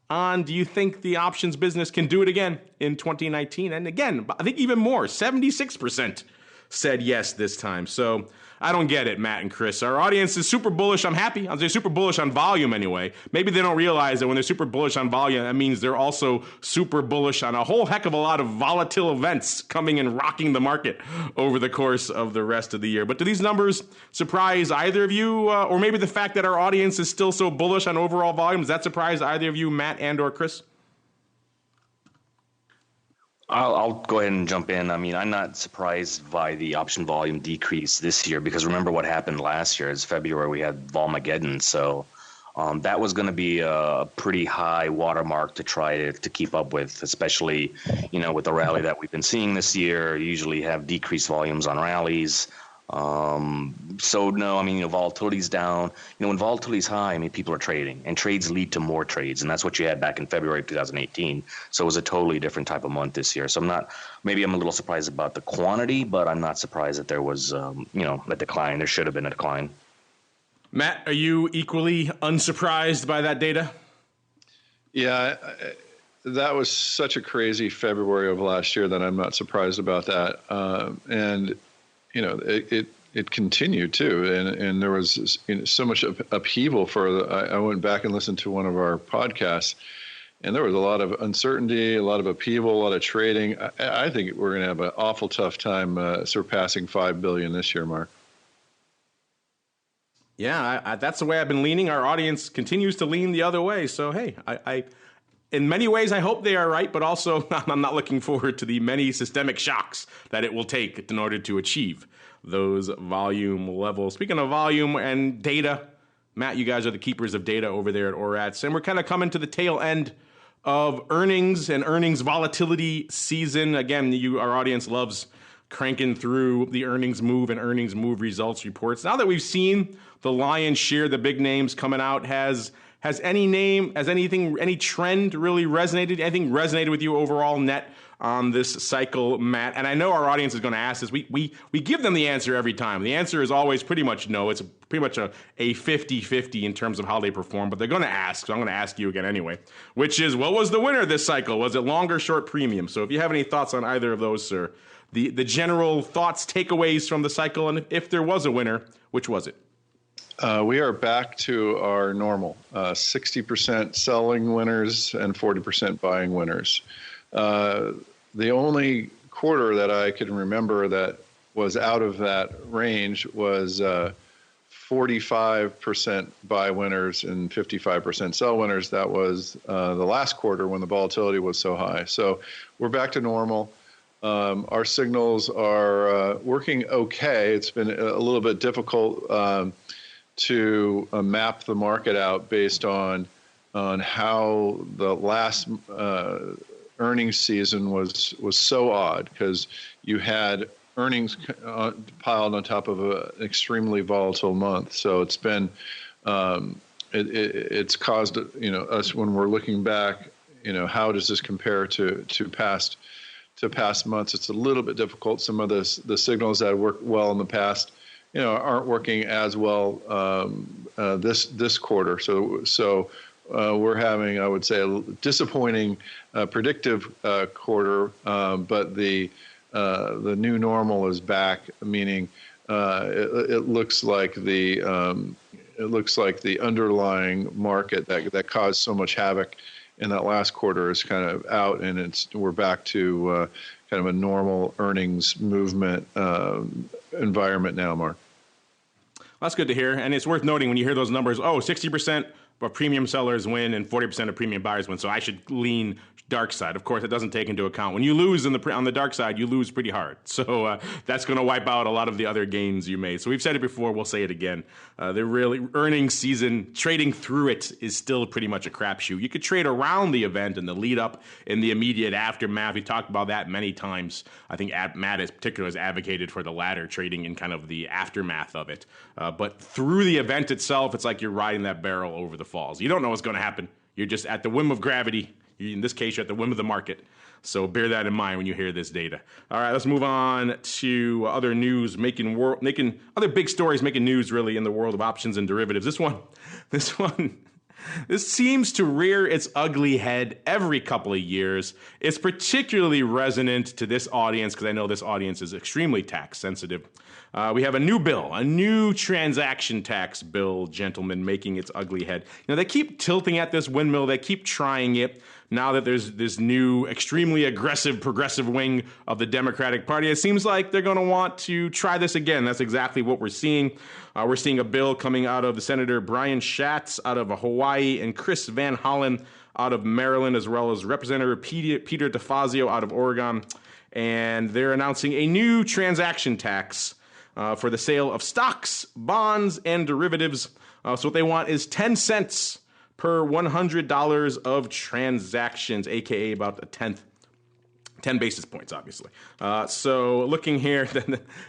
[SPEAKER 3] on, do you think the options business can do it again in 2019? And again, I think even more, 76% said yes this time. So I don't get it, Matt and Chris. Our audience is super bullish. I'm happy. They're super bullish on volume anyway. Maybe they don't realize that when they're super bullish on volume, that means they're also super bullish on a whole heck of a lot of volatile events coming and rocking the market over the course of the rest of the year. But do these numbers surprise either of you? Or maybe the fact that our audience is still so bullish on overall volume, does that surprise either of you, Matt and or Chris?
[SPEAKER 5] I'll go ahead and jump in. I mean, I'm not surprised by the option volume decrease this year because remember what happened last year is February we had Volmageddon. So that was going to be a pretty high watermark to try to keep up with, especially, with the rally that we've been seeing this year. You usually have decreased volumes on rallies. So no, I mean, volatility's down. When volatility's high, I mean, people are trading, and trades lead to more trades, and that's what you had back in February of 2018. So it was a totally different type of month this year. So maybe I'm a little surprised about the quantity, but I'm not surprised that there was, a decline. There should have been a decline.
[SPEAKER 3] Matt, are you equally unsurprised by that data?
[SPEAKER 4] Yeah, that was such a crazy February of last year that I'm not surprised about that. And it continued too, and there was so much upheaval. I went back and listened to one of our podcasts, and there was a lot of uncertainty, a lot of upheaval, a lot of trading. I think we're going to have an awful tough time surpassing 5 billion this year, Mark.
[SPEAKER 3] Yeah, that's the way I've been leaning. Our audience continues to lean the other way. So, hey, I in many ways, I hope they are right, but also I'm not looking forward to the many systemic shocks that it will take in order to achieve those volume levels. Speaking of volume and data, Matt, you guys are the keepers of data over there at ORATS, and we're kind of coming to the tail end of earnings and earnings volatility season. Again, our audience loves cranking through the earnings move and earnings move results reports. Now that we've seen the lion's share, the big names coming out, has any trend really resonated? Anything resonated with you overall net on this cycle, Matt? And I know our audience is going to ask this. We give them the answer every time. The answer is always pretty much no. It's pretty much a 50-50 in terms of how they perform, but they're going to ask, so I'm going to ask you again anyway, which is, what was the winner this cycle? Was it long or short premium? So if you have any thoughts on either of those, sir, the general thoughts, takeaways from the cycle, and if there was a winner, which was it?
[SPEAKER 4] We are back to our normal 60% selling winners and 40% buying winners. The only quarter that I can remember that was out of that range was 45% buy winners and 55% sell winners. That was the last quarter when the volatility was so high. So we're back to normal. Our signals are working okay. It's been a little bit difficult to map the market out based on how the last earnings season was so odd, because you had earnings piled on top of an extremely volatile month. So it's been it's caused us, when we're looking back, how does this compare to past months? It's a little bit difficult. Some of the signals that worked well in the past aren't working as well this quarter. So we're having, I would say, a disappointing predictive quarter, but the new normal is back, meaning it looks like the underlying market that caused so much havoc in that last quarter is kind of out, and we're back to kind of a normal earnings movement environment now, Mark.
[SPEAKER 3] That's good to hear. And it's worth noting when you hear those numbers, 60% of premium sellers win and 40% of premium buyers win. So I should lean dark side. Of course, it doesn't take into account when you lose on the dark side, you lose pretty hard. So that's going to wipe out a lot of the other gains you made. So we've said it before, we'll say it again. The really earnings season, trading through it is still pretty much a crapshoot. You could trade around the event and the lead up in the immediate aftermath. We talked about that many times. I think Matt in particular has advocated for the latter, trading in kind of the aftermath of it. But through the event itself, it's like you're riding that barrel over the falls. You don't know what's going to happen. You're just at the whim of gravity. In this case, you're at the whim of the market. So bear that in mind when you hear this data. All right, let's move on to other news, making other big stories making news really in the world of options and derivatives. This seems to rear its ugly head every couple of years. It's particularly resonant to this audience because I know this audience is extremely tax sensitive. We have a new bill, a new transaction tax bill, gentlemen, making its ugly head. They keep tilting at this windmill. They keep trying it. Now that there's this new, extremely aggressive, progressive wing of the Democratic Party, it seems like they're going to want to try this again. That's exactly what we're seeing. We're seeing a bill coming out of the Senator Brian Schatz out of Hawaii and Chris Van Hollen out of Maryland, as well as Representative Peter DeFazio out of Oregon. And they're announcing a new transaction tax for the sale of stocks, bonds, and derivatives. So what they want is 10 cents per $100 of transactions, aka about a tenth, 10 basis points, obviously. So looking here,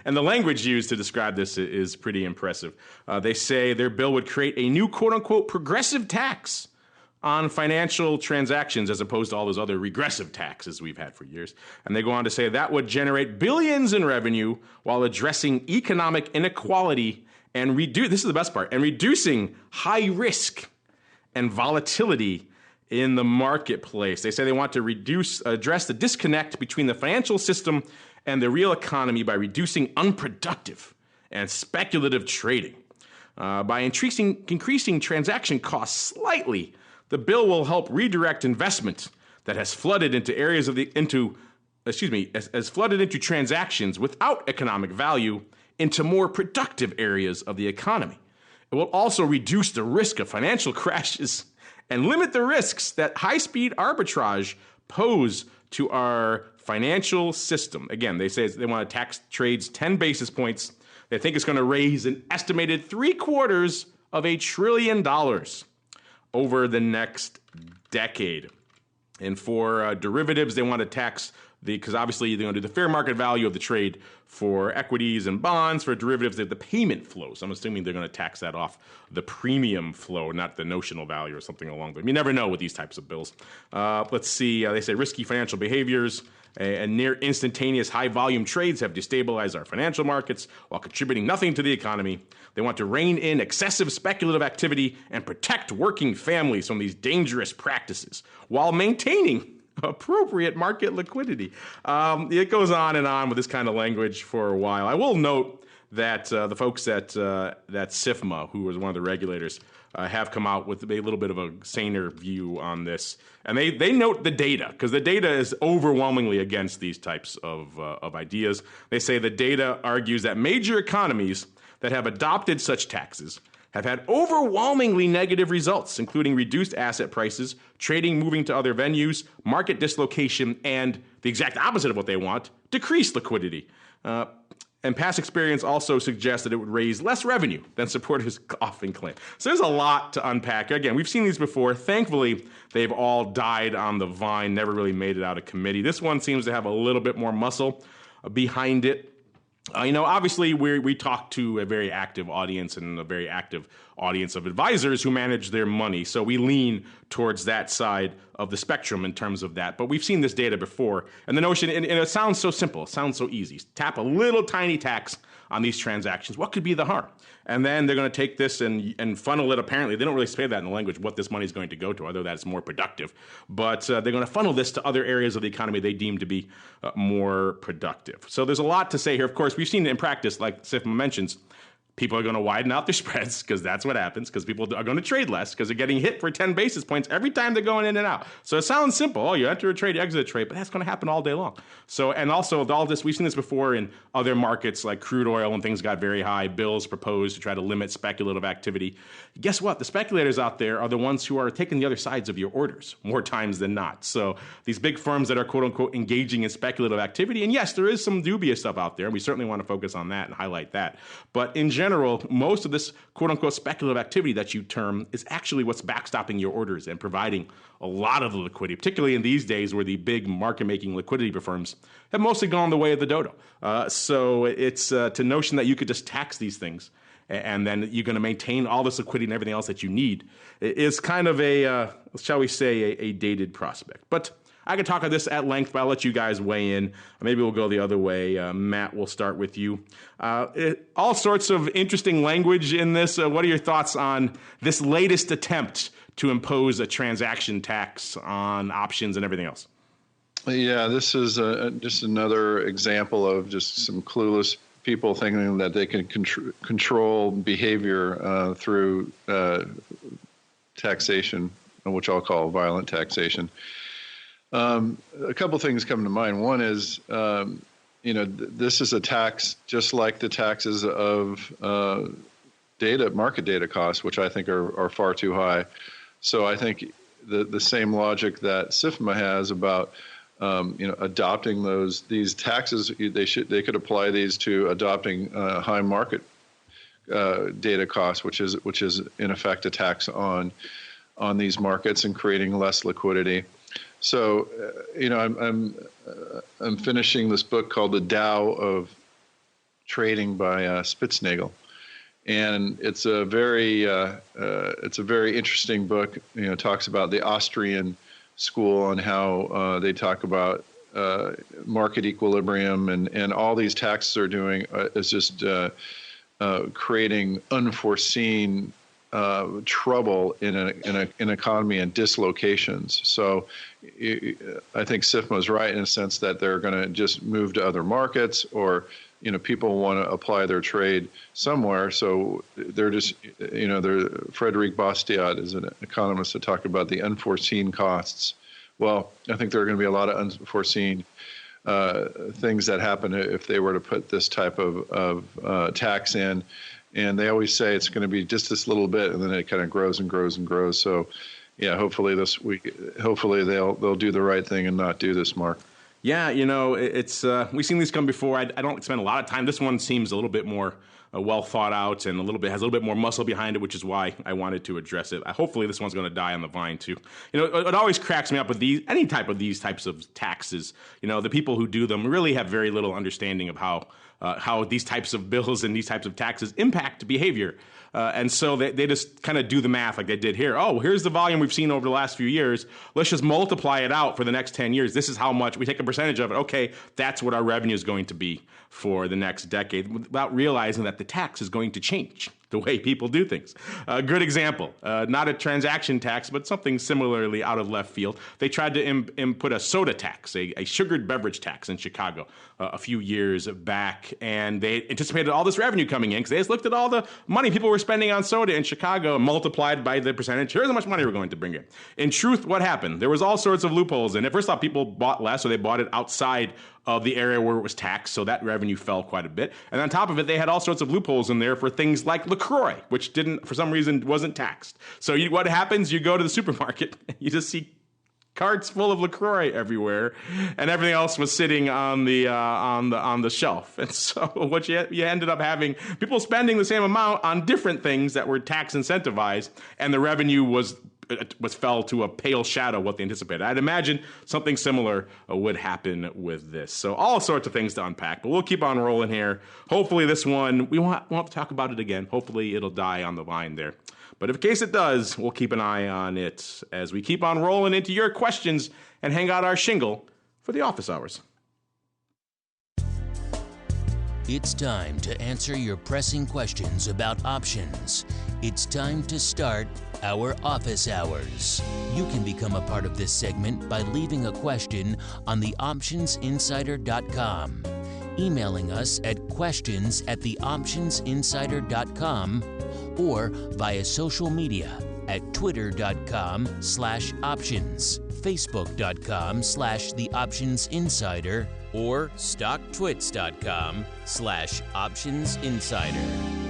[SPEAKER 3] and the language used to describe this is pretty impressive. They say their bill would create a new quote-unquote progressive tax on financial transactions as opposed to all those other regressive taxes we've had for years. And they go on to say that would generate billions in revenue while addressing economic inequality and this is the best part, and reducing high risk and volatility in the marketplace. They say they want to address the disconnect between the financial system and the real economy by reducing unproductive and speculative trading. By increasing transaction costs slightly, The bill will help redirect investment that has flooded into areas of has flooded into transactions without economic value into more productive areas of the economy. It will also reduce the risk of financial crashes and limit the risks that high-speed arbitrage pose to our financial system. Again, they say they want to tax trades 10 basis points. They think it's going to raise an estimated $750 billion over the next decade. And for derivatives, they want to tax because obviously they're going to do the fair market value of the trade for equities and bonds. For derivatives, they have the payment flow. So I'm assuming they're going to tax that off the premium flow, not the notional value or something along those. You never know with these types of bills. Let's see. They say risky financial behaviors and near instantaneous high volume trades have destabilized our financial markets while contributing nothing to the economy. They want to rein in excessive speculative activity and protect working families from these dangerous practices while maintaining appropriate market liquidity. It goes on and on with this kind of language for a while. I will note that the folks at SIFMA, who was one of the regulators, have come out with a little bit of a saner view on this. And they note the data, because the data is overwhelmingly against these types of ideas. They say the data argues that major economies that have adopted such taxes have had overwhelmingly negative results, including reduced asset prices, trading moving to other venues, market dislocation, and the exact opposite of what they want, decreased liquidity. And past experience also suggests that it would raise less revenue than supporters often claim. So there's a lot to unpack. Again, we've seen these before. Thankfully, they've all died on the vine, never really made it out of committee. This one seems to have a little bit more muscle behind it. Obviously, we talk to a very active audience and a very active audience of advisors who manage their money. So we lean towards that side of the spectrum in terms of that. But we've seen this data before. And the notion, and it sounds so simple, it sounds so easy. Tap a little tiny tax on these transactions. What could be the harm? And then they're going to take this and funnel it. Apparently, they don't really say that in the language, what this money is going to go to, other than it's more productive. But they're going to funnel this to other areas of the economy they deem to be more productive. So there's a lot to say here. Of course, we've seen it in practice, like SIFMA mentions. People are going to widen out their spreads because that's what happens, because people are going to trade less because they're getting hit for 10 basis points every time they're going in and out. So it sounds simple. Oh, you enter a trade, you exit a trade, but that's going to happen all day long. So, and also all this, we've seen this before in other markets like crude oil when things got very high, bills proposed to try to limit speculative activity. Guess what? The speculators out there are the ones who are taking the other sides of your orders more times than not. So these big firms that are quote unquote engaging in speculative activity, and yes, there is some dubious stuff out there, and we certainly want to focus on that and highlight that. But in general, most of this quote-unquote speculative activity that you term is actually what's backstopping your orders and providing a lot of the liquidity, particularly in these days where the big market-making liquidity firms have mostly gone the way of the dodo. So it's to notion that you could just tax these things and then you're going to maintain all this liquidity and everything else that you need is kind of a, shall we say, a dated prospect. But I could talk on this at length, but I'll let you guys weigh in. Maybe we'll go the other way. Matt, we'll start with you. All sorts of interesting language in this. What are your thoughts on this latest attempt to impose a transaction tax on options and everything else?
[SPEAKER 4] Yeah, this is just another example of just some clueless people thinking that they can control behavior through taxation, which I'll call violent taxation. A couple things come to mind. One is, this is a tax just like the taxes of market data costs, which I think are far too high. So I think the same logic that SIFMA has about adopting these taxes, they could apply these to adopting high market data costs, which is in effect a tax on these markets and creating less liquidity. So, I'm finishing this book called The Tao of Trading by Spitznagel, and it's a very interesting book. It talks about the Austrian school and how they talk about market equilibrium and all these taxes are doing is just creating unforeseen trouble in an economy and dislocations. So I think SIFMA is right in a sense that they're going to just move to other markets or people want to apply their trade somewhere. So they're just, Frederic Bastiat is an economist that talked about the unforeseen costs. Well, I think there are going to be a lot of unforeseen things that happen if they were to put this type of tax in. And they always say it's going to be just this little bit, and then it kind of grows and grows and grows. So, yeah, hopefully they'll do the right thing and not do this, Mark.
[SPEAKER 3] Yeah, it's we've seen these come before. I don't spend a lot of time. This one seems a little bit more well thought out and has a little bit more muscle behind it, which is why I wanted to address it. Hopefully, this one's going to die on the vine too. It always cracks me up with any type of these types of taxes. The people who do them really have very little understanding of how these types of bills and these types of taxes impact behavior. And so they just kind of do the math like they did here. Oh, here's the volume we've seen over the last few years. Let's just multiply it out for the next 10 years. This is how much we take a percentage of it. Okay, that's what our revenue is going to be for the next decade, without realizing that the tax is going to change the way people do things. A good example, not a transaction tax, but something similarly out of left field. They tried to input a soda tax, a sugared beverage tax in Chicago a few years back, and they anticipated all this revenue coming in because they just looked at all the money people were spending on soda in Chicago and multiplied by the percentage. Here's how much money we're going to bring in. In truth, what happened? There was all sorts of loopholes in it. First off, people bought less, so they bought it outside of the area where it was taxed, so that revenue fell quite a bit. And on top of it, they had all sorts of loopholes in there for things like LaCroix, which for some reason, wasn't taxed. So what happens? You go to the supermarket, you just see carts full of LaCroix everywhere, and everything else was sitting on the shelf. And so what you ended up having people spending the same amount on different things that were tax incentivized, and the revenue fell to a pale shadow of what they anticipated. I'd imagine something similar would happen with this. So all sorts of things to unpack, but we'll keep on rolling here. Hopefully this one, we won't have to talk about it again. Hopefully it'll die on the vine there. But in case it does, we'll keep an eye on it as we keep on rolling into your questions and hang out our shingle for the office hours.
[SPEAKER 2] It's time to answer your pressing questions about options. It's time to start our office hours. You can become a part of this segment by leaving a question on theoptionsinsider.com, emailing us at questions@theoptionsinsider.com, or via social media at twitter.com/options, facebook.com/theoptionsinsider, or stocktwits.com/optionsinsider.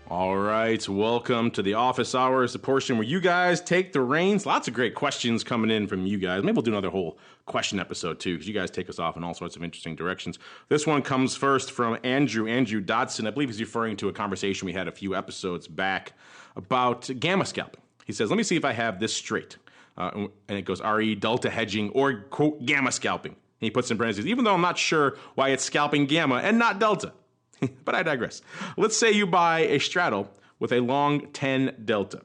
[SPEAKER 3] All right, welcome to the office hours, the portion where you guys take the reins. Lots of great questions coming in from you guys. Maybe we'll do another whole question episode too, because you guys take us off in all sorts of interesting directions. This one comes first from Andrew Dodson. I believe he's referring to a conversation we had a few episodes back about gamma scalping. He says, let me see if I have this straight. And it goes RE, delta hedging, or quote, gamma scalping. And he puts in parentheses, even though I'm not sure why it's scalping gamma and not delta. But I digress. Let's say you buy a straddle with a long 10 delta.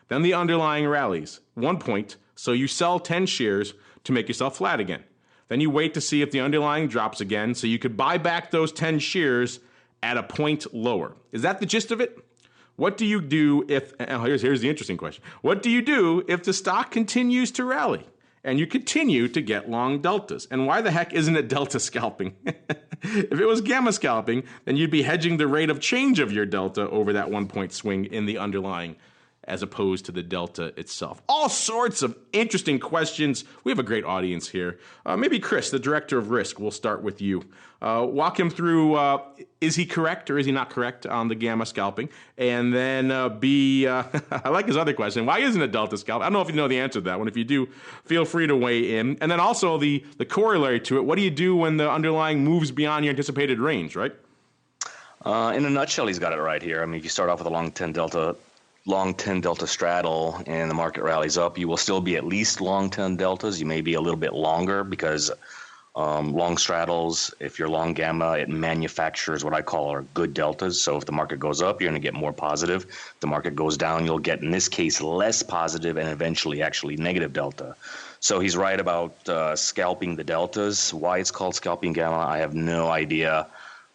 [SPEAKER 3] Then the underlying rallies 1 point, so you sell 10 shares to make yourself flat again. Then you wait to see if the underlying drops again, so you could buy back those 10 shares at a point lower. Is that the gist of it? What do you do if, here's the interesting question. What do you do if the stock continues to rally and you continue to get long deltas? And why the heck isn't it delta scalping? If it was gamma scalping, then you'd be hedging the rate of change of your delta over that 1 point swing in the underlying as opposed to the delta itself. All sorts of interesting questions. We have a great audience here. Maybe Chris, the director of risk, we'll start with you. Walk him through, is he correct or is he not correct on the gamma scalping? And then I like his other question, why isn't it delta scalp? I don't know if you know the answer to that one. If you do, feel free to weigh in. And then also the corollary to it, what do you do when the underlying moves beyond your anticipated range, right?
[SPEAKER 5] In a nutshell, he's got it right here. I mean, if you start off with a long 10 delta straddle and the market rallies up, you will still be at least long 10 deltas. You may be a little bit longer because long straddles, if you're long gamma, it manufactures what I call are good deltas. So if the market goes up, you're going to get more positive. If the market goes down, you'll get, in this case, less positive and eventually actually negative delta. So he's right about scalping the deltas. Why it's called scalping gamma, I have no idea.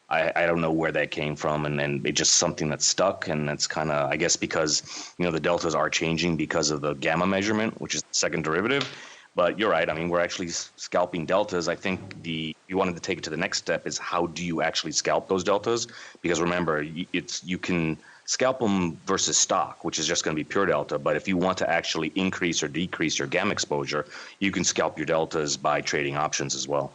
[SPEAKER 5] I don't know where that came from, and it's just something that's stuck, and it's kind of, I guess, because the deltas are changing because of the gamma measurement, which is the second derivative. But you're right. I mean, we're actually scalping deltas. I think you wanted to take it to the next step is how do you actually scalp those deltas? Because remember, you can scalp them versus stock, which is just going to be pure delta. But if you want to actually increase or decrease your gamma exposure, you can scalp your deltas by trading options as well.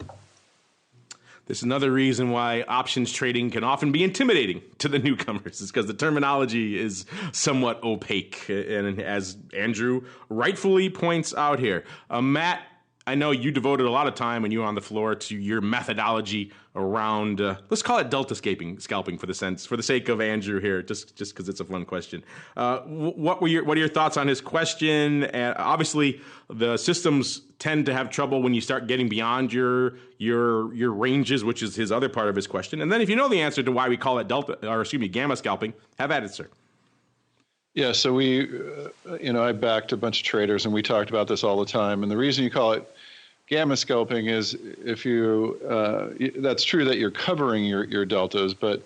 [SPEAKER 3] This is another reason why options trading can often be intimidating to the newcomers, is because the terminology is somewhat opaque. And as Andrew rightfully points out here, Matt, I know you devoted a lot of time when you were on the floor to your methodology around, let's call it delta scalping for the sake of Andrew here, just because it's a fun question. What are your thoughts on his question? Obviously, the systems tend to have trouble when you start getting beyond your ranges, which is his other part of his question. And then if you know the answer to why we call it gamma scalping, have at it, sir.
[SPEAKER 4] Yeah, so I backed a bunch of traders, and we talked about this all the time. And the reason you call it gamma scalping is if that's true that you're covering your deltas, but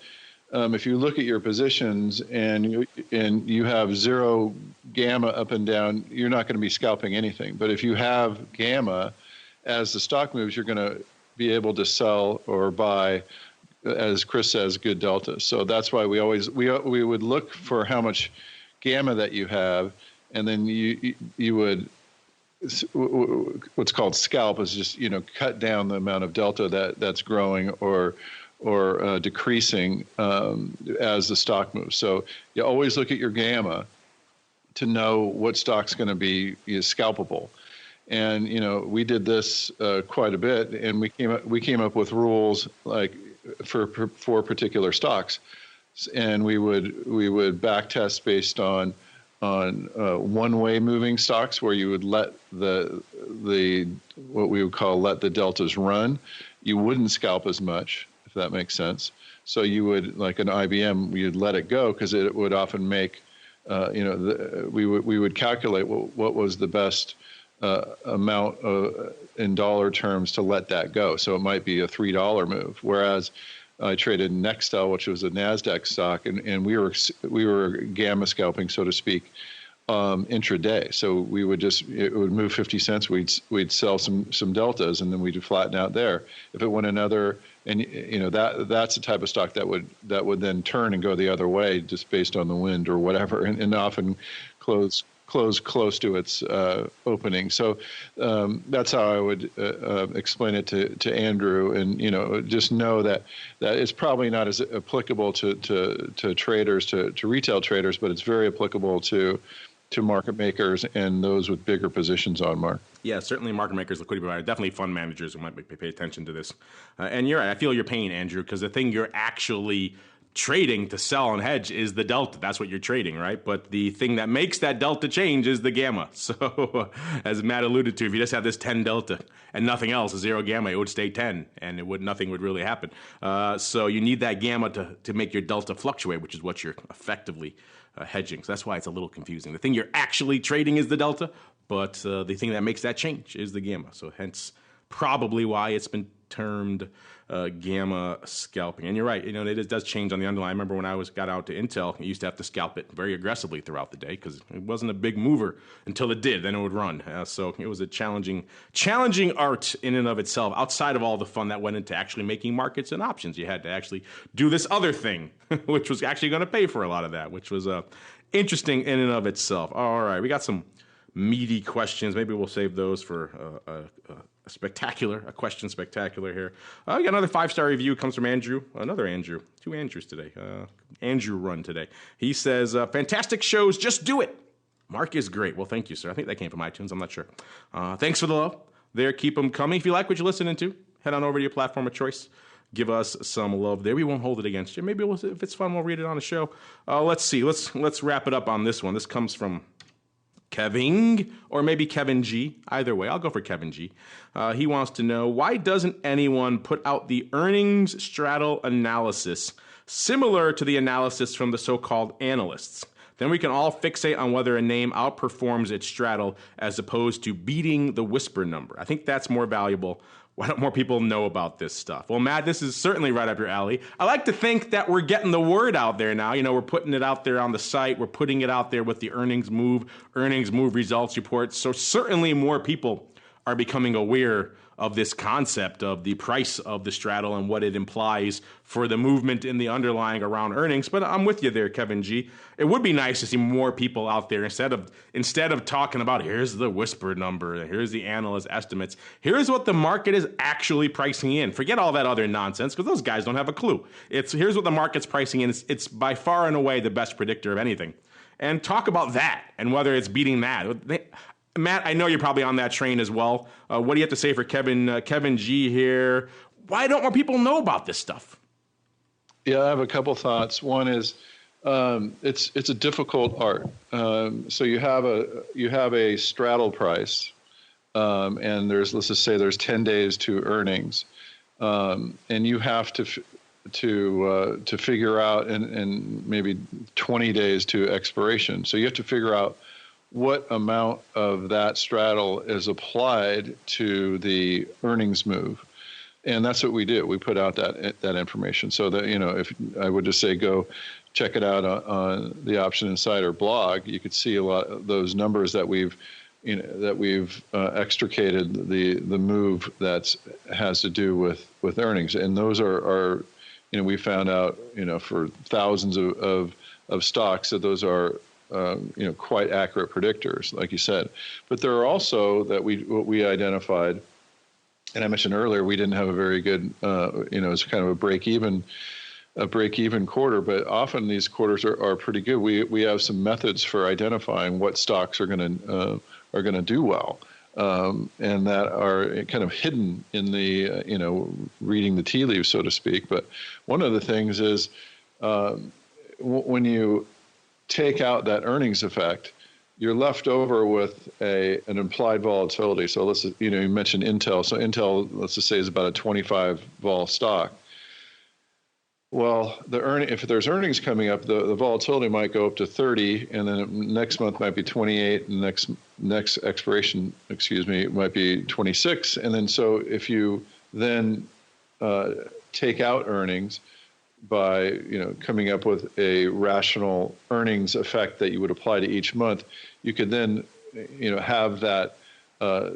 [SPEAKER 4] if you look at your positions and you have zero gamma up and down, you're not going to be scalping anything. But if you have gamma, as the stock moves, you're going to be able to sell or buy, as Chris says, good deltas. So that's why we would look for how much gamma that you have, and then you would, what's called scalp is just cut down the amount of delta that's growing or decreasing as the stock moves. So you always look at your gamma to know what stock's going to be scalpable. And we did this quite a bit, and we came up with rules like for particular stocks. And we would back test based on one-way moving stocks, where you would let the what we would call let the deltas run. You wouldn't scalp as much, if that makes sense. So you would, like an IBM, you'd let it go because it would often make we would calculate what was the best amount in dollar terms to let that go. So it might be a $3 move, whereas I traded Nextel, which was a NASDAQ stock, and we were gamma scalping, so to speak, intraday. So it would move 50 cents. We'd sell some deltas, and then we'd flatten out there. If it went another, and that's the type of stock that would then turn and go the other way, just based on the wind or whatever, and often close close to its opening. So that's how I would explain it to Andrew, and just know that it's probably not as applicable to traders, to retail traders, but it's very applicable to market makers and those with bigger positions on, Mark. Yeah,
[SPEAKER 3] certainly market makers, liquidity providers, definitely fund managers who might pay attention to this. And you're right, I feel your pain, Andrew, because the thing you're actually trading to sell and hedge is the delta. That's what you're trading, right? But the thing that makes that delta change is the gamma. So as Matt alluded to, if you just have this 10 delta and nothing else, a 0 gamma, it would stay 10 and nothing would really happen. So you need that gamma to make your delta fluctuate, which is what you're effectively hedging. So that's why it's a little confusing. The thing you're actually trading is the delta, but the thing that makes that change is the gamma. So hence probably why it's been termed gamma scalping. And you're right, it does change on the underlying. I remember when I got out to Intel, I used to have to scalp it very aggressively throughout the day because it wasn't a big mover until it did. Then it would run. So it was a challenging art in and of itself, outside of all the fun that went into actually making markets and options. You had to actually do this other thing, which was actually going to pay for a lot of that, which was interesting in and of itself. All right, we got some meaty questions. Maybe we'll save those for a question spectacular here. We got another 5-star review. Comes from Andrew. Another Andrew. 2 Andrews today. Andrew run today. He says, fantastic shows. Just do it. Mark is great. Well, thank you, sir. I think that came from iTunes. I'm not sure. Thanks for the love. There, keep them coming. If you like what you're listening to, head on over to your platform of choice. Give us some love there. We won't hold it against you. Maybe if it's fun, we'll read it on the show. Let's see. Let's wrap it up on this one. This comes from Keving, or maybe Kevin G. Either way, I'll go for Kevin G. He wants to know, why doesn't anyone put out the earnings straddle analysis similar to the analysis from the so-called analysts? Then we can all fixate on whether a name outperforms its straddle as opposed to beating the whisper number. I think that's more valuable. Why don't more people know about this stuff? Well, Matt, this is certainly right up your alley. I like to think that we're getting the word out there now. We're putting it out there on the site. We're putting it out there with the earnings move results reports. So certainly more people are becoming aware of this concept of the price of the straddle and what it implies for the movement in the underlying around earnings. But I'm with you there, Kevin G. It would be nice to see more people out there instead of talking about here's the whisper number, here's the analyst estimates, here's what the market is actually pricing in. Forget all that other nonsense because those guys don't have a clue. Here's what the market's pricing in. It's by far and away the best predictor of anything. And talk about that and whether it's beating that. Matt, I know you're probably on that train as well. What do you have to say for Kevin G here? Why don't more people know about this stuff?
[SPEAKER 4] Yeah, I have a couple thoughts. One is it's a difficult art. So you have a straddle price, and let's just say there's 10 days to earnings, and you have to figure out and maybe 20 days to expiration. So you have to figure out what amount of that straddle is applied to the earnings move. And that's what we do. We put out that information so that, if I would just say, go check it out on the Option Insider blog, you could see a lot of those numbers that we've extricated the move that has to do with earnings. And those are we found out, for thousands of stocks that those are, quite accurate predictors, like you said. But there are also what we identified, and I mentioned earlier, we didn't have a very good, it's kind of a break even quarter, but often these quarters are pretty good. We have some methods for identifying what stocks are going to do well, and that are kind of hidden in the, reading the tea leaves, so to speak. But one of the things is when you take out that earnings effect, you're left over with an implied volatility. So you mentioned Intel. So Intel, let's just say, is about a 25 vol stock. Well, if there's earnings coming up, the volatility might go up to 30, and then next month might be 28, and next expiration, might be 26. And then so if you then take out earnings by coming up with a rational earnings effect that you would apply to each month, you could then have that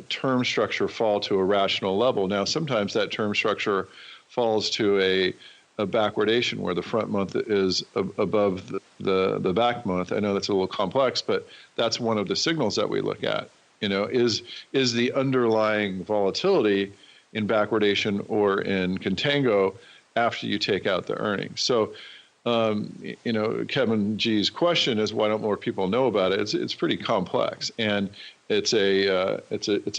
[SPEAKER 4] term structure fall to a rational level. Now, sometimes that term structure falls to a backwardation where the front month is above the back month. I know that's a little complex, but that's one of the signals that we look at. Is the underlying volatility in backwardation or in contango after you take out the earnings? So, Kevin G's question is, why don't more people know about it? It's pretty complex, and it's a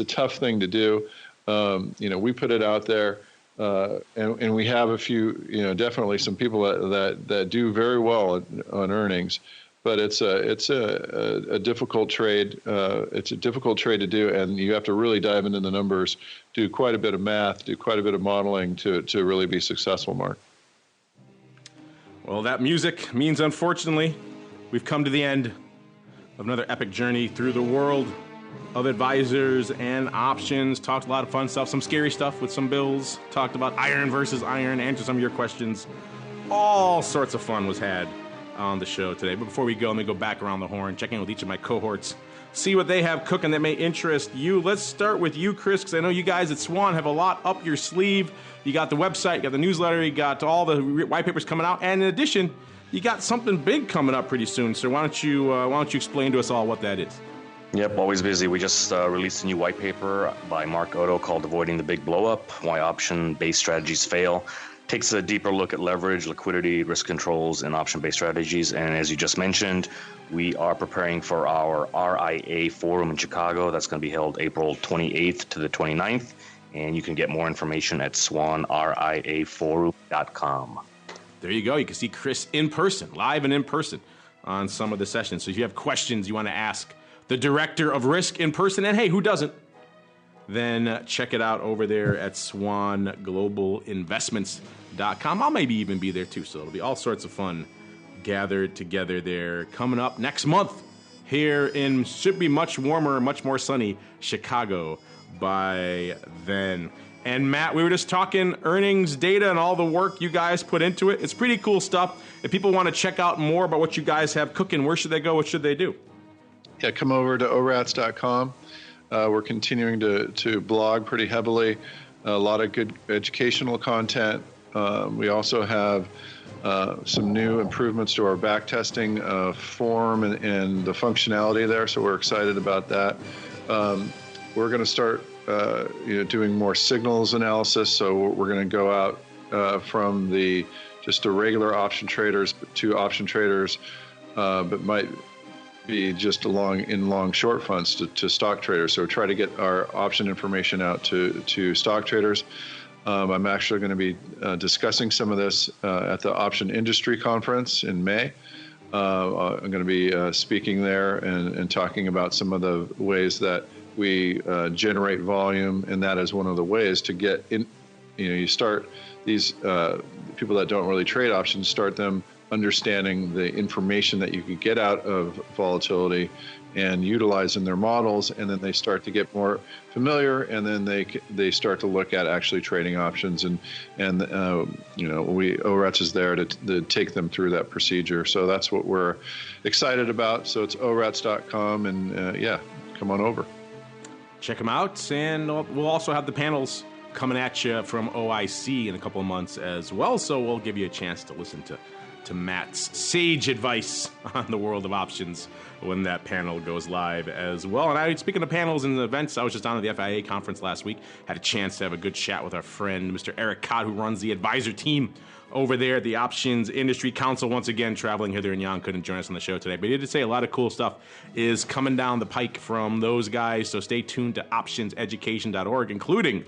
[SPEAKER 4] tough thing to do. We put it out there, and we have a few, definitely some people that do very well on earnings, but it's a difficult trade. It's a difficult trade to do, and you have to really dive into the numbers, do quite a bit of math, do quite a bit of modeling to really be successful, Mark.
[SPEAKER 3] Well, that music means, unfortunately, we've come to the end of another epic journey through the world of advisors and options. Talked a lot of fun stuff, some scary stuff with some bills. Talked about iron versus iron, answered some of your questions. All sorts of fun was had on the show today. But before we go, let me go back around the horn, check in with each of my cohorts, see what they have cooking that may interest you. Let's start with you, Chris, because I know you guys at Swan have a lot up your sleeve. You got the website, you got the newsletter, you got all the white papers coming out, and in addition, you got something big coming up pretty soon. So why don't you explain to us all what that is?
[SPEAKER 5] Yep, always busy. We just released a new white paper by Mark Otto called Avoiding the Big Blowup, Why Option-Based Strategies Fail. Takes a deeper look at leverage, liquidity, risk controls, and option-based strategies. And as you just mentioned, we are preparing for our RIA forum in Chicago. That's going to be held April 28th to the 29th. And you can get more information at swanriaforum.com.
[SPEAKER 3] There you go. You can see Chris in person, live and in person on some of the sessions. So if you have questions you want to ask the director of risk in person, and hey, who doesn't? Then check it out over there at swanglobalinvestments.com. I'll maybe even be there too, so it'll be all sorts of fun gathered together there. Coming up next month here in, should be much warmer, much more sunny Chicago by then. And Matt, we were just talking earnings data and all the work you guys put into it. It's pretty cool stuff. If people want to check out more about what you guys have cooking, where should they go? What should they do?
[SPEAKER 4] Yeah, come over to orats.com. We're continuing to blog pretty heavily, a lot of good educational content. We also have some new improvements to our backtesting form and the functionality there, so we're excited about that. We're going to start doing more signals analysis, so we're going to go out from just the regular option traders to option traders, but might be just in long short funds to stock traders. So try to get our option information out to stock traders. I'm actually going to be discussing some of this at the Option Industry Conference in May. I'm going to be speaking there and talking about some of the ways that we generate volume, and that is one of the ways to get in. You start these people that don't really trade options, start them understanding the information that you could get out of volatility and utilize in their models, and then they start to get more familiar, and then they start to look at actually trading options, and ORATS is there to take them through that procedure. So that's what we're excited about. So it's orats.com, and come on over.
[SPEAKER 3] Check them out, and we'll also have the panels coming at you from OIC in a couple of months as well, so we'll give you a chance to listen to Matt's sage advice on the world of options when that panel goes live as well. And speaking of panels and events, I was just down at the FIA conference last week, had a chance to have a good chat with our friend, Mr. Eric Cott, who runs the advisor team over there at the Options Industry Council. Once again, traveling hither and yon, couldn't join us on the show today, but he did say a lot of cool stuff is coming down the pike from those guys, so stay tuned to optionseducation.org, including,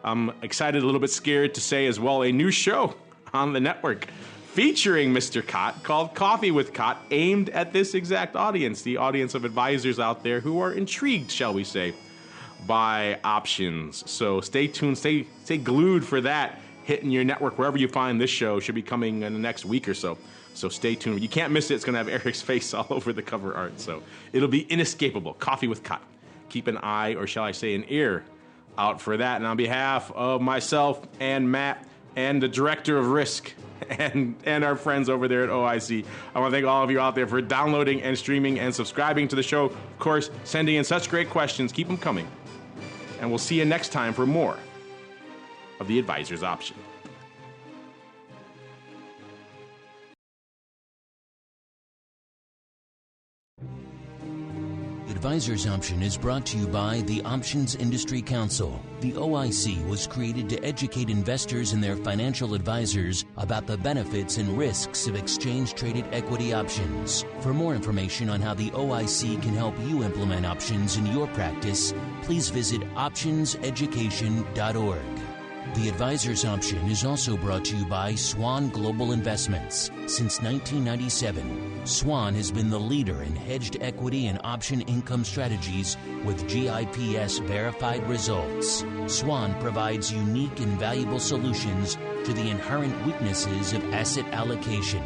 [SPEAKER 3] I'm excited, a little bit scared to say as well, a new show on the network featuring Mr. Cott called Coffee with Cott, aimed at this exact audience, the audience of advisors out there who are intrigued, shall we say, by options. So stay tuned, stay glued for that, hitting your network wherever you find this show. Should be coming in the next week or so. So stay tuned. You can't miss it. It's going to have Eric's face all over the cover art. So it'll be inescapable. Coffee with Cott. Keep an eye, or shall I say an ear, out for that. And on behalf of myself and Matt and the Director of Risk and our friends over there at OIC, I want to thank all of you out there for downloading and streaming and subscribing to the show. Of course, sending in such great questions. Keep them coming. And we'll see you next time for more of the Advisor's Option.
[SPEAKER 2] Advisor's Option is brought to you by the Options Industry Council. The OIC was created to educate investors and their financial advisors about the benefits and risks of exchange-traded equity options. For more information on how the OIC can help you implement options in your practice, please visit optionseducation.org. The Advisor's Option is also brought to you by Swan Global Investments. Since 1997, Swan has been the leader in hedged equity and option income strategies with GIPS verified results. Swan provides unique and valuable solutions to the inherent weaknesses of asset allocation,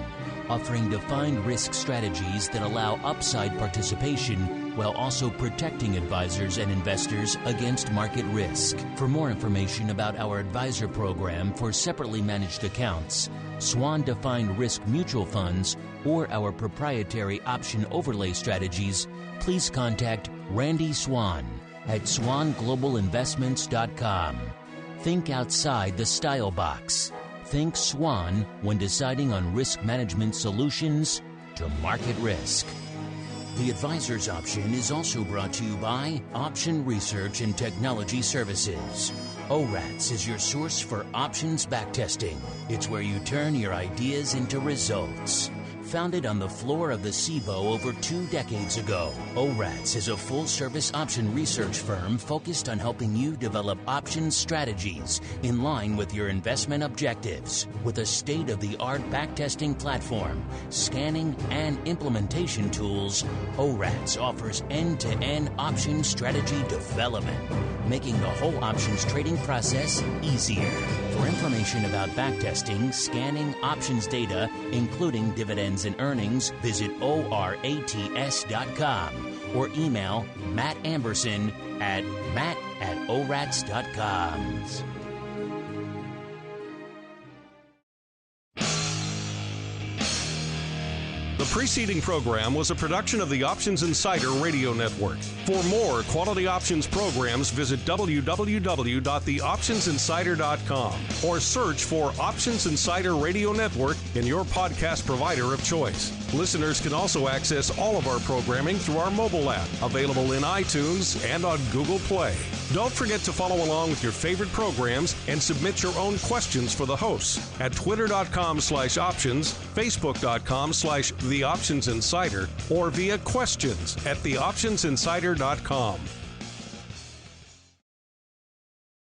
[SPEAKER 2] offering defined risk strategies that allow upside participation while also protecting advisors and investors against market risk. For more information about our advisor program for separately managed accounts, Swan Defined Risk Mutual Funds, or our proprietary option overlay strategies, please contact Randy Swan at swanglobalinvestments.com. Think outside the style box. Think Swan when deciding on risk management solutions to market risk. The Advisor's Option is also brought to you by Option Research and Technology Services. ORATS is your source for options backtesting. It's where you turn your ideas into results. Founded on the floor of the SIBO over 2 decades ago, ORATS is a full-service option research firm focused on helping you develop options strategies in line with your investment objectives. With a state-of-the-art backtesting platform, scanning, and implementation tools, ORATS offers end-to-end option strategy development, making the whole options trading process easier. For information about backtesting, scanning options data, including dividends and earnings, visit orats.com or email Matt Amberson at matt@orats.com.
[SPEAKER 1] The preceding program was a production of the Options Insider Radio Network. For more quality options programs, visit www.theoptionsinsider.com or search for Options Insider Radio Network in your podcast provider of choice. Listeners can also access all of our programming through our mobile app, available in iTunes and on Google Play. Don't forget to follow along with your favorite programs and submit your own questions for the hosts at twitter.com/options, facebook.com/theoptionsinsider, or via questions at theoptionsinsider.com.